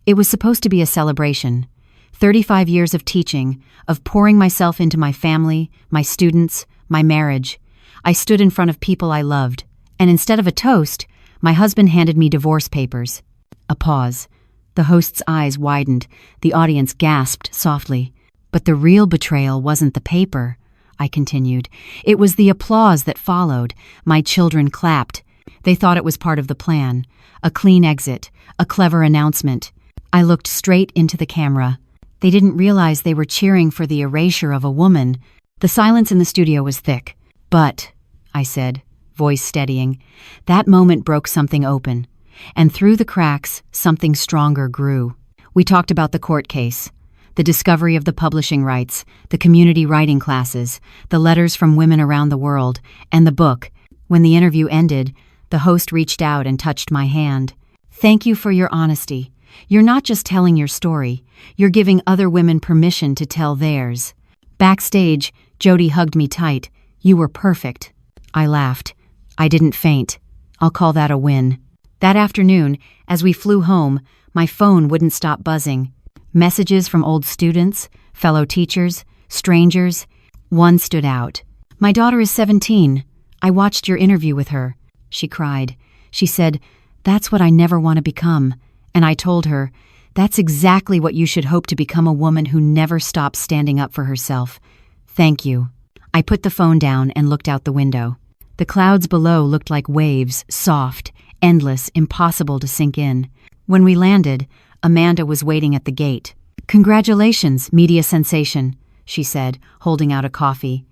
It was supposed to be a celebration. 35 years of teaching, of pouring myself into my family, my students, my marriage. I stood in front of people I loved, and instead of a toast, my husband handed me divorce papers. A pause. The host's eyes widened. The audience gasped softly. But the real betrayal wasn't the paper, I continued. It was the applause that followed. My children clapped. They thought it was part of the plan. A clean exit, a clever announcement. I looked straight into the camera. They didn't realize they were cheering for the erasure of a woman. The silence in the studio was thick. But, I said, voice steadying, that moment broke something open. And through the cracks, something stronger grew. We talked about the court case, the discovery of the publishing rights, the community writing classes, the letters from women around the world, and the book. When the interview ended, the host reached out and touched my hand. Thank you for your honesty. You're not just telling your story, you're giving other women permission to tell theirs. Backstage, Jody hugged me tight. You were perfect. I laughed. I didn't faint. I'll call that a win. That afternoon, as we flew home, my phone wouldn't stop buzzing. Messages from old students, fellow teachers, strangers. One stood out. My daughter is 17. I watched your interview with her. She cried. She said, "That's what I never want to become." And I told her, "That's exactly what you should hope to become, a woman who never stops standing up for herself." Thank you. I put the phone down and looked out the window. The clouds below looked like waves, soft, endless, impossible to sink in. When we landed, Amanda was waiting at the gate. "Congratulations, media sensation," she said, holding out a coffee.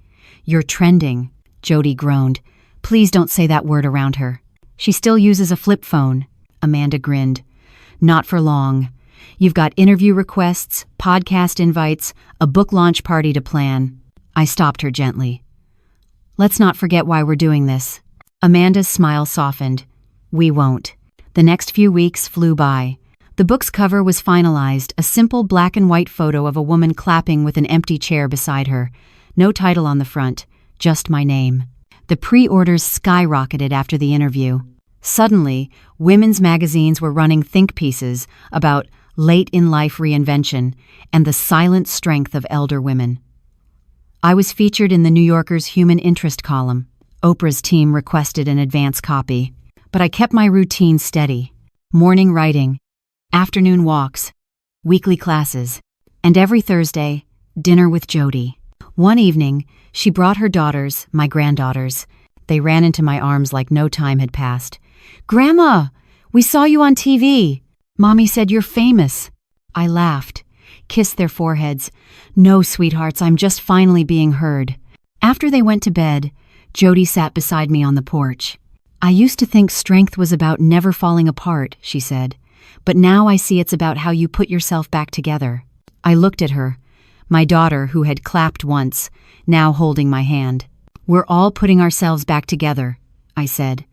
"You're trending," Jody groaned. "Please don't say that word around her." "She still uses a flip phone," Amanda grinned. "Not for long. You've got interview requests, podcast invites, a book launch party to plan." I stopped her gently. "Let's not forget why we're doing this." Amanda's smile softened. "We won't." The next few weeks flew by. The book's cover was finalized, a simple black and white photo of a woman clapping with an empty chair beside her. No title on the front, just my name. The pre-orders skyrocketed after the interview. Suddenly, women's magazines were running think pieces about Late in Life Reinvention, and the Silent Strength of Elder Women. I was featured in the New Yorker's Human Interest column. Oprah's team requested an advance copy, but I kept my routine steady. Morning writing, afternoon walks, weekly classes, and every Thursday, dinner with Jody. One evening, she brought her daughters, my granddaughters. They ran into my arms like no time had passed. "Grandma, we saw you on TV. Mommy said you're famous." I laughed, kissed their foreheads. "No, sweethearts, I'm just finally being heard." After they went to bed, Jody sat beside me on the porch. "I used to think strength was about never falling apart," she said, "but now I see it's about how you put yourself back together." I looked at her, my daughter who had clapped once, now holding my hand. "We're all putting ourselves back together," I said.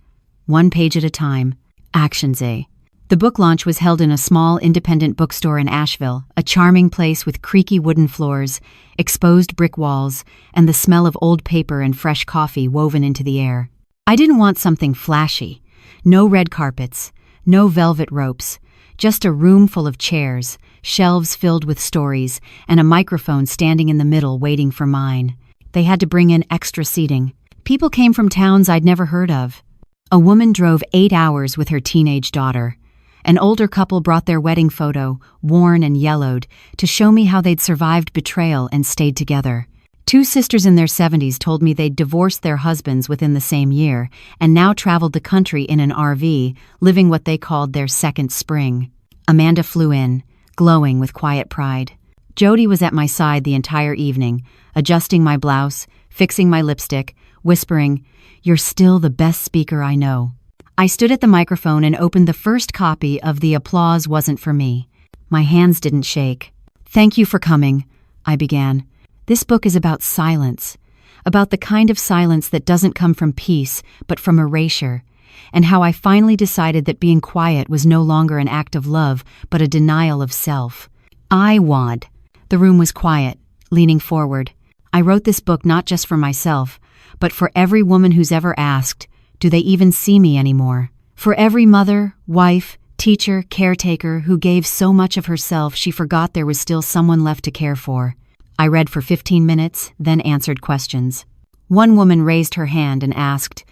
"One page at a time. Actions, eh?" The book launch was held in a small independent bookstore in Asheville, a charming place with creaky wooden floors, exposed brick walls, and the smell of old paper and fresh coffee woven into the air. I didn't want something flashy. No red carpets, no velvet ropes, just a room full of chairs, shelves filled with stories, and a microphone standing in the middle waiting for mine. They had to bring in extra seating. People came from towns I'd never heard of. A woman drove 8 hours with her teenage daughter. An older couple brought their wedding photo, worn and yellowed, to show me how they'd survived betrayal and stayed together. 2 sisters in their 70s told me they'd divorced their husbands within the same year and now traveled the country in an RV, living what they called their second spring. Amanda flew in, glowing with quiet pride. Jody was at my side the entire evening, adjusting my blouse, fixing my lipstick, whispering, "You're still the best speaker I know." I stood at the microphone and opened the first copy of The Applause Wasn't For Me. My hands didn't shake. "Thank you for coming," I began. "This book is about silence, about the kind of silence that doesn't come from peace, but from erasure, and how I finally decided that being quiet was no longer an act of love, but a denial of self. I want." The room was quiet, leaning forward. "I wrote this book not just for myself, but for every woman who's ever asked, do they even see me anymore? For every mother, wife, teacher, caretaker who gave so much of herself she forgot there was still someone left to care for." I read for 15 minutes, then answered questions. One woman raised her hand and asked,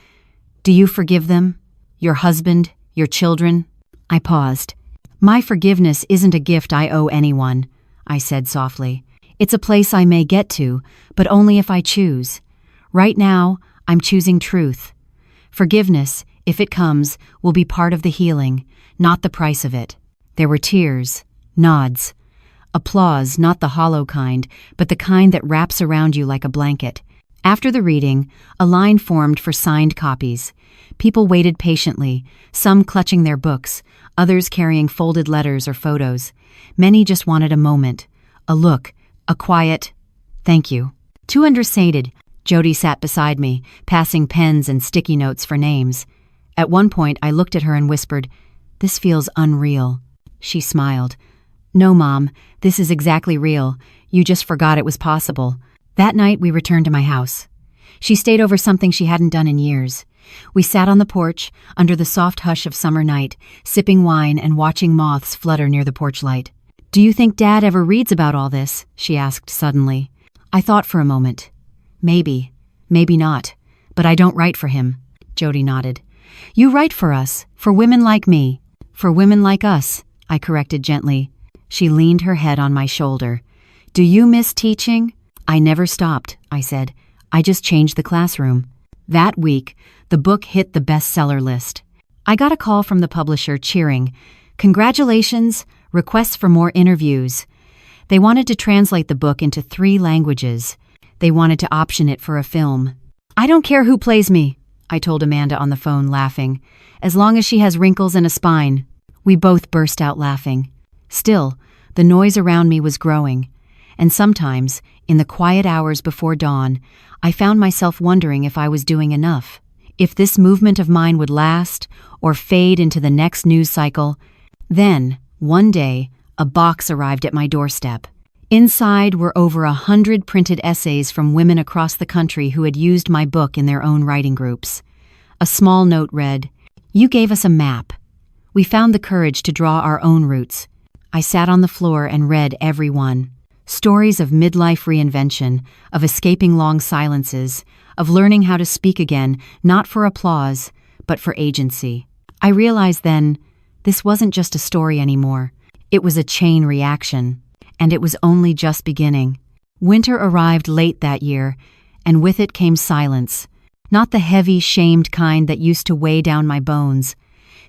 "Do you forgive them? Your husband? Your children?" I paused. "My forgiveness isn't a gift I owe anyone," I said softly. "It's a place I may get to, but only if I choose. Right now, I'm choosing truth. Forgiveness, if it comes, will be part of the healing, not the price of it." There were tears, nods, applause, not the hollow kind, but the kind that wraps around you like a blanket. After the reading, a line formed for signed copies. People waited patiently, some clutching their books, others carrying folded letters or photos. Many just wanted a moment, a look, a quiet, "Thank you." Too understated, Jody sat beside me, passing pens and sticky notes for names. At one point, I looked at her and whispered, "This feels unreal." She smiled. "No, Mom, this is exactly real. You just forgot it was possible." That night, we returned to my house. She stayed over something she hadn't done in years. We sat on the porch, under the soft hush of summer night, sipping wine and watching moths flutter near the porch light. "Do you think Dad ever reads about all this?" she asked suddenly. I thought for a moment. "Maybe, maybe not, but I don't write for him." Jody nodded. "You write for us, for women like me, for women like us," I corrected gently. She leaned her head on my shoulder. "Do you miss teaching?" "I never stopped," I said. "I just changed the classroom." That week, the book hit the bestseller list. I got a call from the publisher cheering, "Congratulations, requests for more interviews." They wanted to translate the book into 3 languages. They wanted to option it for a film. "I don't care who plays me," I told Amanda on the phone, laughing, "as long as she has wrinkles and a spine." We both burst out laughing. Still, the noise around me was growing, and sometimes, in the quiet hours before dawn, I found myself wondering if I was doing enough, if this movement of mine would last or fade into the next news cycle. Then, one day, a box arrived at my doorstep. Inside were over 100 printed essays from women across the country who had used my book in their own writing groups. A small note read, "You gave us a map. We found the courage to draw our own routes." I sat on the floor and read every one. Stories of midlife reinvention, of escaping long silences, of learning how to speak again, not for applause, but for agency. I realized then, this wasn't just a story anymore. It was a chain reaction. And it was only just beginning. Winter arrived late that year, and with it came silence. Not the heavy, shamed kind that used to weigh down my bones.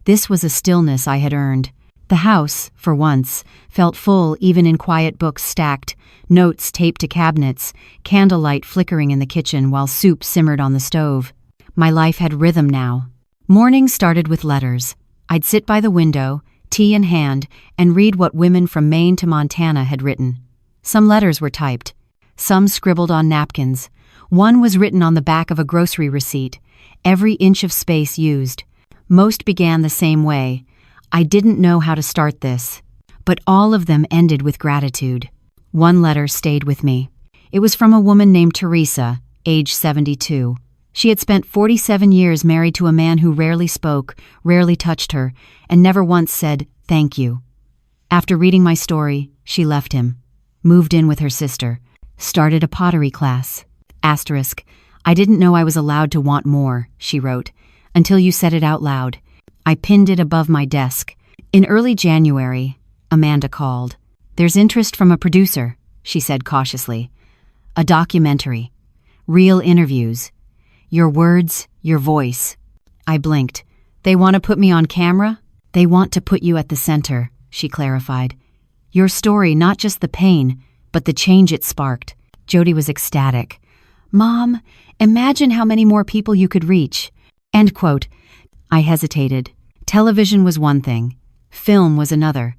This was a stillness I had earned. The house, for once, felt full even in quiet books stacked, notes taped to cabinets, candlelight flickering in the kitchen while soup simmered on the stove. My life had rhythm now. Mornings started with letters. I'd sit by the window, tea in hand, and read what women from Maine to Montana had written. Some letters were typed. Some scribbled on napkins. One was written on the back of a grocery receipt, every inch of space used. Most began the same way. I didn't know how to start this, but all of them ended with gratitude. One letter stayed with me. It was from a woman named Teresa, age 72. She had spent 47 years married to a man who rarely spoke, rarely touched her, and never once said, "Thank you." After reading my story, she left him, moved in with her sister, started a pottery class. Asterisk, I didn't know I was allowed to want more, she wrote, until you said it out loud. I pinned it above my desk. In early January, Amanda called. There's interest from a producer, she said cautiously. A documentary. Real interviews. Your words, your voice. I blinked. They want to put me on camera? They want to put you at the center, she clarified. Your story, not just the pain, but the change it sparked. Jody was ecstatic. Mom, imagine how many more people you could reach. End quote. I hesitated. Television was one thing. Film was another.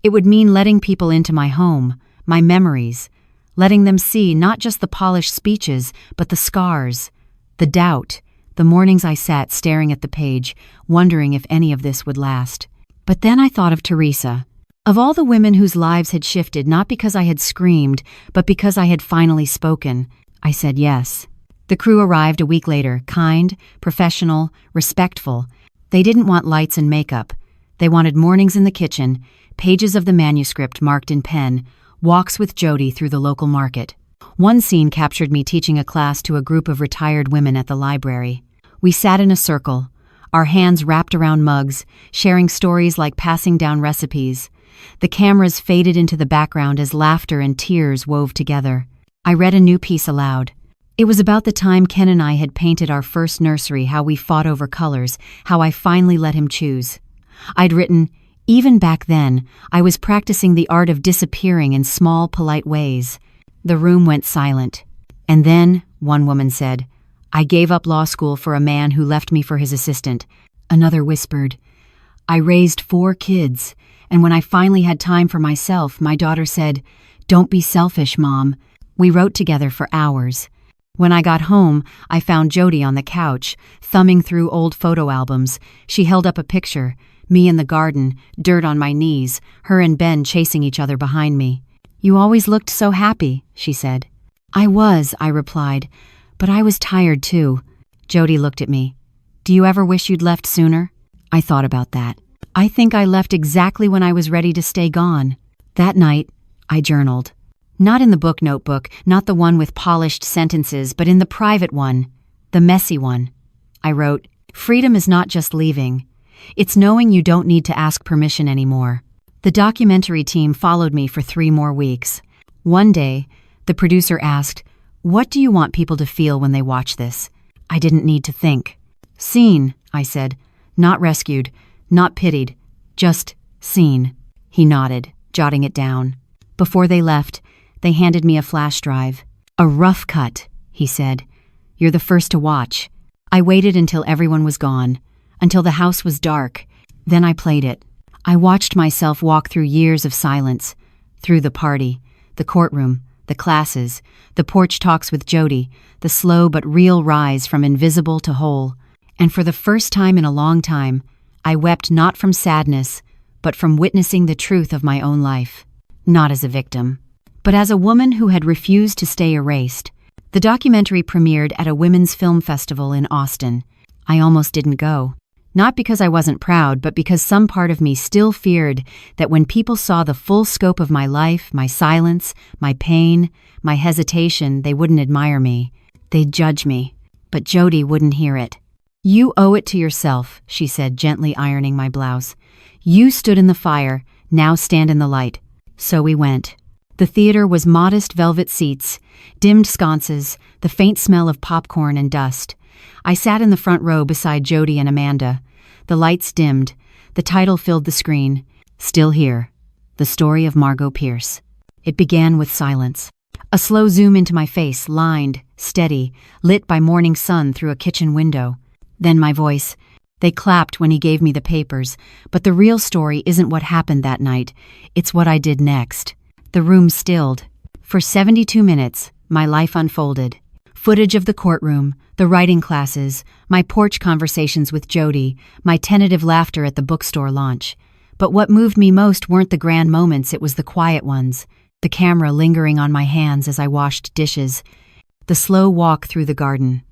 It would mean letting people into my home, my memories, letting them see not just the polished speeches, but the scars, the doubt, the mornings I sat staring at the page, wondering if any of this would last. But then I thought of Teresa. Of all the women whose lives had shifted not because I had screamed, but because I had finally spoken, I said yes. The crew arrived a week later, kind, professional, respectful. They didn't want lights and makeup. They wanted mornings in the kitchen, pages of the manuscript marked in pen, walks with Jody through the local market. One scene captured me teaching a class to a group of retired women at the library. We sat in a circle, our hands wrapped around mugs, sharing stories like passing down recipes. The cameras faded into the background as laughter and tears wove together. I read a new piece aloud. It was about the time Ken and I had painted our first nursery, how we fought over colors, how I finally let him choose. I'd written, even back then, I was practicing the art of disappearing in small, polite ways. The room went silent. And then, one woman said, I gave up law school for a man who left me for his assistant. Another whispered, I raised 4 kids, and when I finally had time for myself, my daughter said, Don't be selfish, Mom. We wrote together for hours. When I got home, I found Jody on the couch, thumbing through old photo albums. She held up a picture, me in the garden, dirt on my knees, her and Ben chasing each other behind me. You always looked so happy, she said. I was, I replied, but I was tired too. Jody looked at me. Do you ever wish you'd left sooner? I thought about that. I think I left exactly when I was ready to stay gone. That night, I journaled. Not in the book notebook, not the one with polished sentences, but in the private one, the messy one. I wrote, Freedom is not just leaving. It's knowing you don't need to ask permission anymore. The documentary team followed me for 3 more weeks. One day, the producer asked, What do you want people to feel when they watch this? I didn't need to think. Seen, I said. Not rescued, not pitied, just seen. He nodded, jotting it down. Before they left, they handed me a flash drive. A rough cut, he said. You're the first to watch. I waited until everyone was gone, until the house was dark. Then I played it. I watched myself walk through years of silence, through the party, the courtroom, the classes, the porch talks with Jody, the slow but real rise from invisible to whole. And for the first time in a long time, I wept not from sadness, but from witnessing the truth of my own life. Not as a victim, but as a woman who had refused to stay erased. The documentary premiered at a women's film festival in Austin. I almost didn't go. Not because I wasn't proud, but because some part of me still feared that when people saw the full scope of my life, my silence, my pain, my hesitation, they wouldn't admire me. They'd judge me. But Jody wouldn't hear it. "You owe it to yourself," she said, gently ironing my blouse. "You stood in the fire, now stand in the light." So we went. The theater was modest velvet seats, dimmed sconces, the faint smell of popcorn and dust. I sat in the front row beside Jody and Amanda. The lights dimmed. The title filled the screen. Still Here. The Story of Margot Pierce. It began with silence. A slow zoom into my face, lined, steady, lit by morning sun through a kitchen window. Then my voice. They clapped when he gave me the papers, but the real story isn't what happened that night. It's what I did next. The room stilled. For 72 minutes, my life unfolded. Footage of the courtroom, the writing classes, my porch conversations with Jody, my tentative laughter at the bookstore launch. But what moved me most weren't the grand moments, it was the quiet ones. The camera lingering on my hands as I washed dishes. The slow walk through the garden.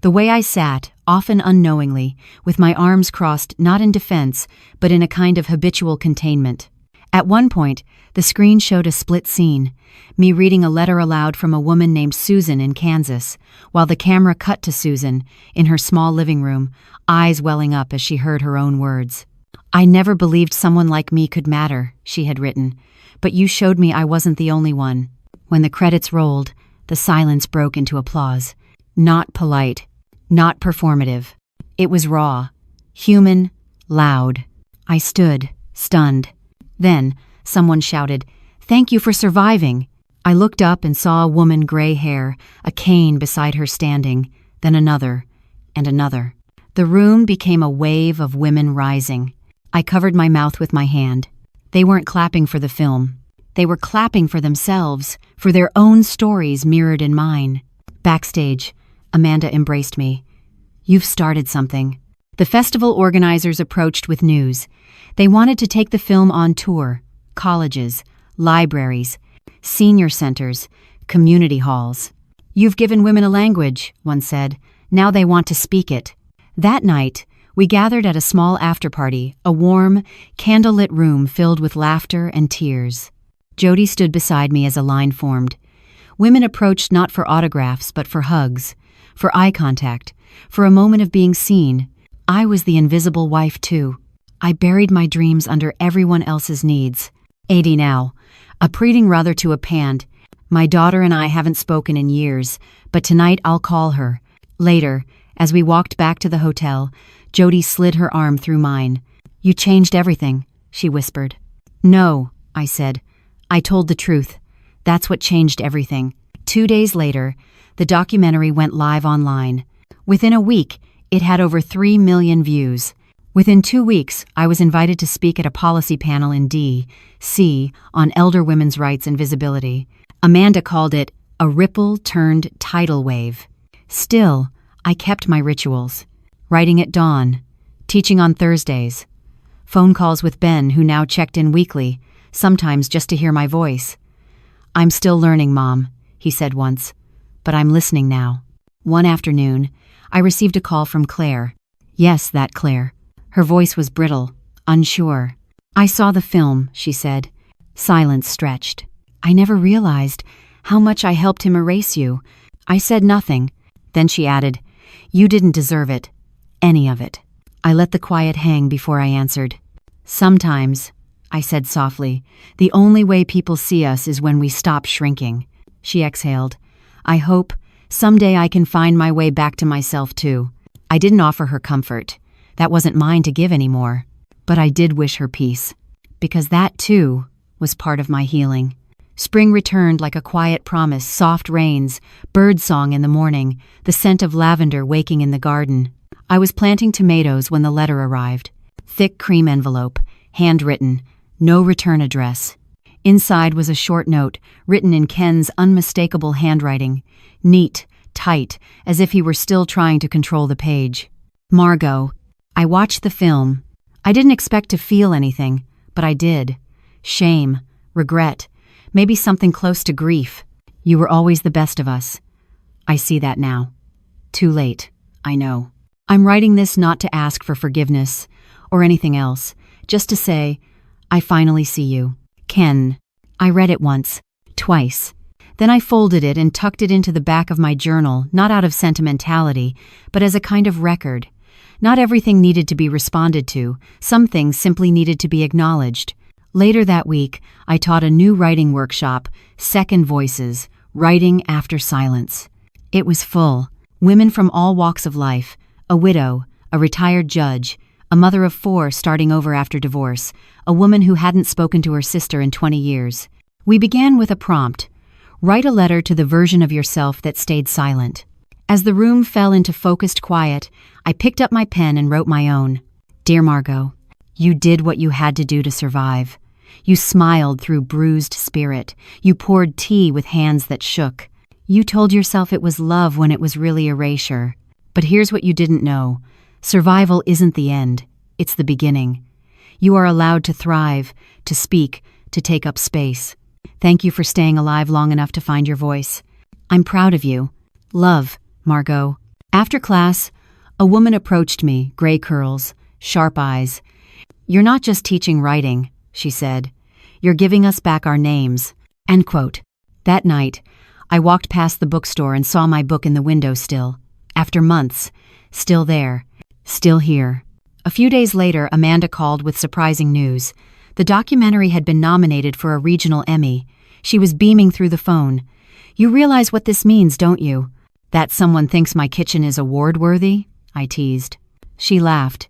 The way I sat, often unknowingly, with my arms crossed not in defense, but in a kind of habitual containment. At one point, the screen showed a split scene, me reading a letter aloud from a woman named Susan in Kansas, while the camera cut to Susan, in her small living room, eyes welling up as she heard her own words. "I never believed someone like me could matter," she had written, "but you showed me I wasn't the only one." When the credits rolled, the silence broke into applause. Not polite, not performative. It was raw, human, loud. I stood, stunned. Then, someone shouted, "Thank you for surviving." I looked up and saw a woman, gray hair, a cane beside her standing, then another, and another. The room became a wave of women rising. I covered my mouth with my hand. They weren't clapping for the film. They were clapping for themselves, for their own stories mirrored in mine. Backstage, Amanda embraced me. "You've started something." The festival organizers approached with news. They wanted to take the film on tour, colleges, libraries, senior centers, community halls. "You've given women a language," one said. "Now they want to speak it." That night, we gathered at a small after-party, a warm, candlelit room filled with laughter and tears. Jody stood beside me as a line formed. Women approached not for autographs, but for hugs, for eye contact, for a moment of being seen. I was the invisible wife, too. I buried my dreams under everyone else's needs. 80 now, a pleading rather to a pant. My daughter and I haven't spoken in years, but tonight I'll call her. Later, as we walked back to the hotel, Jody slid her arm through mine. "You changed everything," she whispered. "No," I said. "I told the truth. That's what changed everything." 2 days later, the documentary went live online. Within a week, it had over 3 million views. Within 2 weeks, I was invited to speak at a policy panel in D.C. on elder women's rights and visibility. Amanda called it a ripple-turned tidal wave. Still, I kept my rituals. Writing at dawn, teaching on Thursdays, phone calls with Ben, who now checked in weekly, sometimes just to hear my voice. "I'm still learning, Mom," he said once, "but I'm listening now." One afternoon, I received a call from Claire. Yes, that Claire. Her voice was brittle, unsure. "I saw the film," she said. Silence stretched. "I never realized how much I helped him erase you." I said nothing. Then she added, "You didn't deserve it. Any of it." I let the quiet hang before I answered. "Sometimes," I said softly, "the only way people see us is when we stop shrinking." She exhaled. "I hope someday I can find my way back to myself too." I didn't offer her comfort. That wasn't mine to give anymore. But I did wish her peace, because that, too, was part of my healing. Spring returned like a quiet promise, soft rains, birdsong in the morning, the scent of lavender waking in the garden. I was planting tomatoes when the letter arrived. Thick cream envelope, handwritten, no return address. Inside was a short note, written in Ken's unmistakable handwriting, neat, tight, as if he were still trying to control the page. "Margot, I watched the film. I didn't expect to feel anything, but I did. Shame, regret, maybe something close to grief. You were always the best of us. I see that now. Too late, I know." I'm writing this not to ask for forgiveness or anything else, just to say, I finally see you. Ken. I read it once, twice. Then I folded it and tucked it into the back of my journal, not out of sentimentality, but as a kind of record. Not everything needed to be responded to. Some things simply needed to be acknowledged. Later that week, I taught a new writing workshop, Second Voices, Writing After Silence. It was full. Women from all walks of life, a widow, a retired judge, a mother of 4 starting over after divorce, a woman who hadn't spoken to her sister in 20 years. We began with a prompt. Write a letter to the version of yourself that stayed silent. As the room fell into focused quiet, I picked up my pen and wrote my own. Dear Margot, you did what you had to do to survive. You smiled through bruised spirit. You poured tea with hands that shook. You told yourself it was love when it was really erasure. But here's what you didn't know. Survival isn't the end. It's the beginning. You are allowed to thrive, to speak, to take up space. Thank you for staying alive long enough to find your voice. I'm proud of you. Love, Margot. After class, a woman approached me, gray curls, sharp eyes. You're not just teaching writing, she said. You're giving us back our names. End quote. That night, I walked past the bookstore and saw my book in the window still. After months, still there, still here. A few days later, Amanda called with surprising news. The documentary had been nominated for a regional Emmy. She was beaming through the phone. You realize what this means, don't you? That someone thinks my kitchen is award-worthy? I teased. She laughed.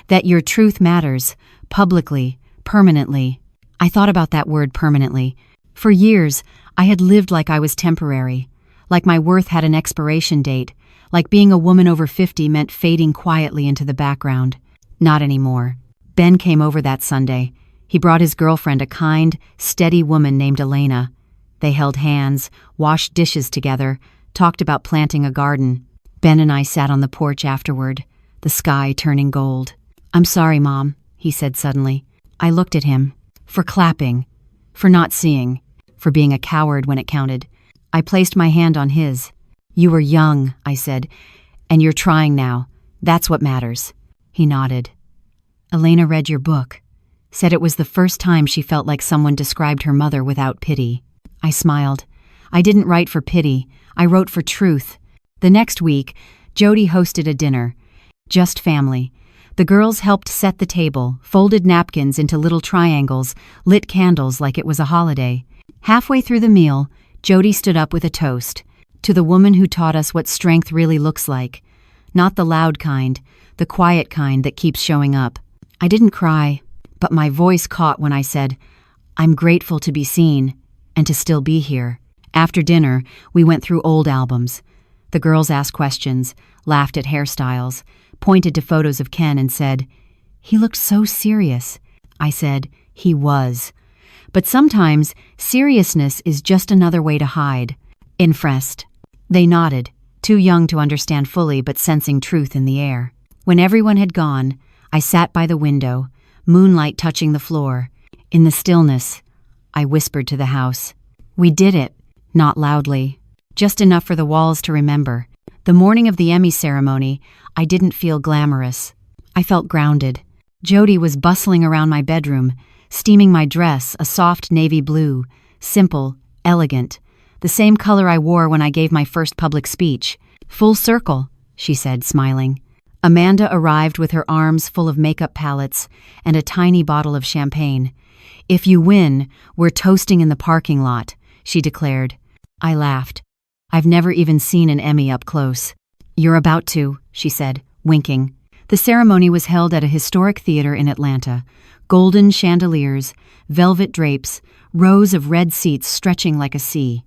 That your truth matters, publicly, permanently. I thought about that word permanently. For years, I had lived like I was temporary, like my worth had an expiration date, like being a woman over 50 meant fading quietly into the background. Not anymore. Ben came over that Sunday. He brought his girlfriend, a kind, steady woman named Elena. They held hands, washed dishes together, talked about planting a garden. Ben and I sat on the porch afterward, the sky turning gold. I'm sorry, Mom, he said suddenly. I looked at him. For clapping. For not seeing. For being a coward when it counted. I placed my hand on his. You were young, I said, and you're trying now. That's what matters. He nodded. Elena read your book. Said it was the first time she felt like someone described her mother without pity. I smiled. I didn't write for pity. I wrote for truth. The next week, Jody hosted a dinner. Just family. The girls helped set the table, folded napkins into little triangles, lit candles like it was a holiday. Halfway through the meal, Jody stood up with a toast. To the woman who taught us what strength really looks like. Not the loud kind, the quiet kind that keeps showing up. I didn't cry, but my voice caught when I said, I'm grateful to be seen, and to still be here. After dinner, we went through old albums. The girls asked questions, laughed at hairstyles, pointed to photos of Ken and said, he looked so serious. I said, he was. But sometimes, seriousness is just another way to hide. Infrest. They nodded, too young to understand fully but sensing truth in the air. When everyone had gone, I sat by the window, moonlight touching the floor. In the stillness, I whispered to the house. We did it, not loudly. Just enough for the walls to remember. The morning of the Emmy ceremony, I didn't feel glamorous. I felt grounded. Jody was bustling around my bedroom, steaming my dress, a soft navy blue, simple, elegant, the same color I wore when I gave my first public speech. Full circle, she said, smiling. Amanda arrived with her arms full of makeup palettes and a tiny bottle of champagne. If you win, we're toasting in the parking lot, she declared. I laughed. I've never even seen an Emmy up close. You're about to, she said, winking. The ceremony was held at a historic theater in Atlanta. Golden chandeliers, velvet drapes, rows of red seats stretching like a sea.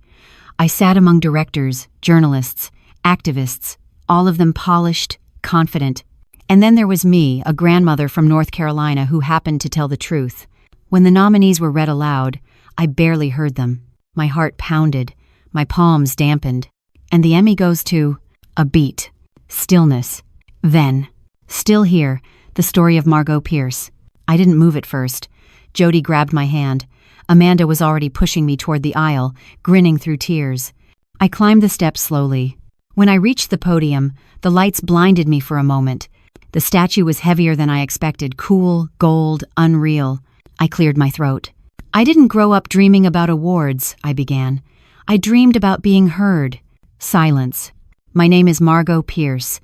I sat among directors, journalists, activists, all of them polished, confident. And then there was me, a grandmother from North Carolina who happened to tell the truth. When the nominees were read aloud, I barely heard them. My heart pounded, my palms dampened. And the Emmy goes to a beat, stillness. Then, still here, the story of Margot Pierce. I didn't move at first. Jody grabbed my hand. Amanda was already pushing me toward the aisle, grinning through tears. I climbed the steps slowly. When I reached the podium, the lights blinded me for a moment. The statue was heavier than I expected, cool, gold, unreal. I cleared my throat. I didn't grow up dreaming about awards, I began. I dreamed about being heard. Silence. My name is Margot Pierce.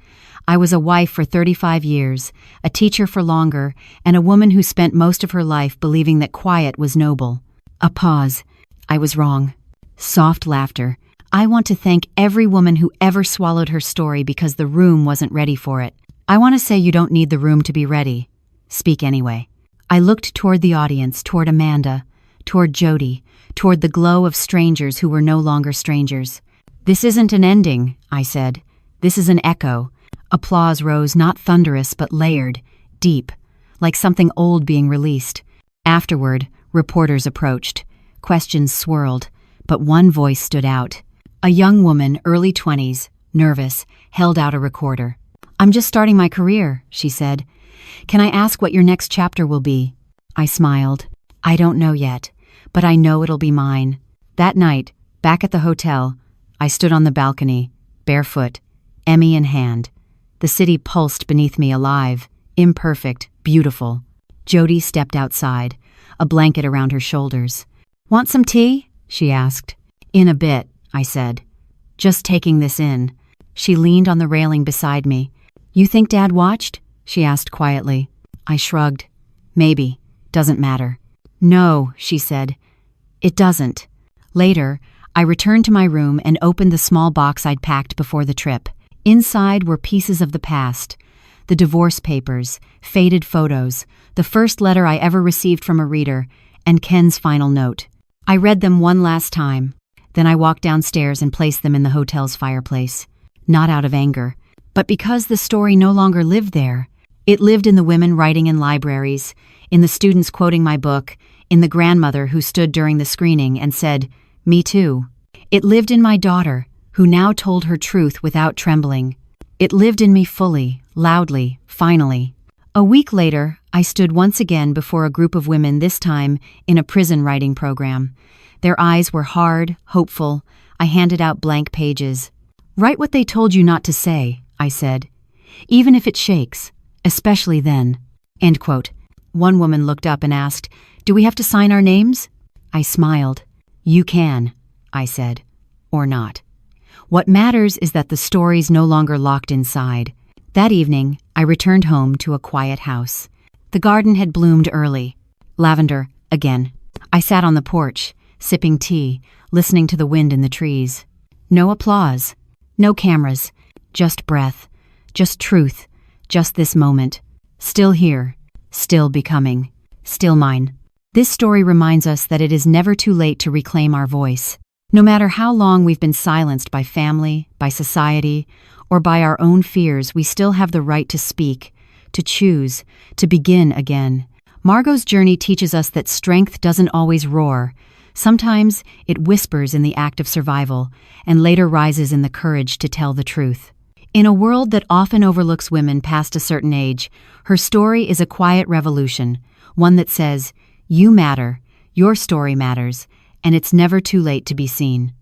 I was a wife for 35 years, a teacher for longer, and a woman who spent most of her life believing that quiet was noble. A pause. I was wrong. Soft laughter. I want to thank every woman who ever swallowed her story because the room wasn't ready for it. I want to say you don't need the room to be ready. Speak anyway. I looked toward the audience, toward Amanda, toward Jody, toward the glow of strangers who were no longer strangers. This isn't an ending, I said. This is an echo. Applause rose, not thunderous, but layered, deep, like something old being released. Afterward, reporters approached. Questions swirled, but one voice stood out. A young woman, early 20s, nervous, held out a recorder. "I'm just starting my career," she said. "Can I ask what your next chapter will be?" I smiled. "I don't know yet, but I know it'll be mine." That night, back at the hotel, I stood on the balcony, barefoot, Emmy in hand. The city pulsed beneath me, alive, imperfect, beautiful. Jody stepped outside, a blanket around her shoulders. "Want some tea?" she asked. "In a bit," I said. "Just taking this in." She leaned on the railing beside me. "You think Dad watched?" she asked quietly. I shrugged. "Maybe. Doesn't matter." "No," she said. "It doesn't." Later, I returned to my room and opened the small box I'd packed before the trip. Inside were pieces of the past, the divorce papers, faded photos, the first letter I ever received from a reader, and Ken's final note. I read them one last time. Then I walked downstairs and placed them in the hotel's fireplace. Not out of anger, but because the story no longer lived there. It lived in the women writing in libraries, in the students quoting my book, in the grandmother who stood during the screening and said, "Me too." It lived in my daughter, who now told her truth without trembling. It lived in me fully, loudly, finally. A week later, I stood once again before a group of women, this time in a prison writing program. Their eyes were hard, hopeful. I handed out blank pages. "Write what they told you not to say," I said. "Even if it shakes, especially then." End quote. One woman looked up and asked, "Do we have to sign our names?" I smiled. "You can," I said. "Or not. What matters is that the story's no longer locked inside." That evening, I returned home to a quiet house. The garden had bloomed early. Lavender, again. I sat on the porch, sipping tea, listening to the wind in the trees. No applause. No cameras. Just breath. Just truth. Just this moment. Still here. Still becoming. Still mine. This story reminds us that it is never too late to reclaim our voice. No matter how long we've been silenced by family, by society, or by our own fears, we still have the right to speak, to choose, to begin again. Margot's journey teaches us that strength doesn't always roar. Sometimes it whispers in the act of survival, and later rises in the courage to tell the truth. In a world that often overlooks women past a certain age, her story is a quiet revolution, one that says, "You matter, your story matters, and it's never too late to be seen."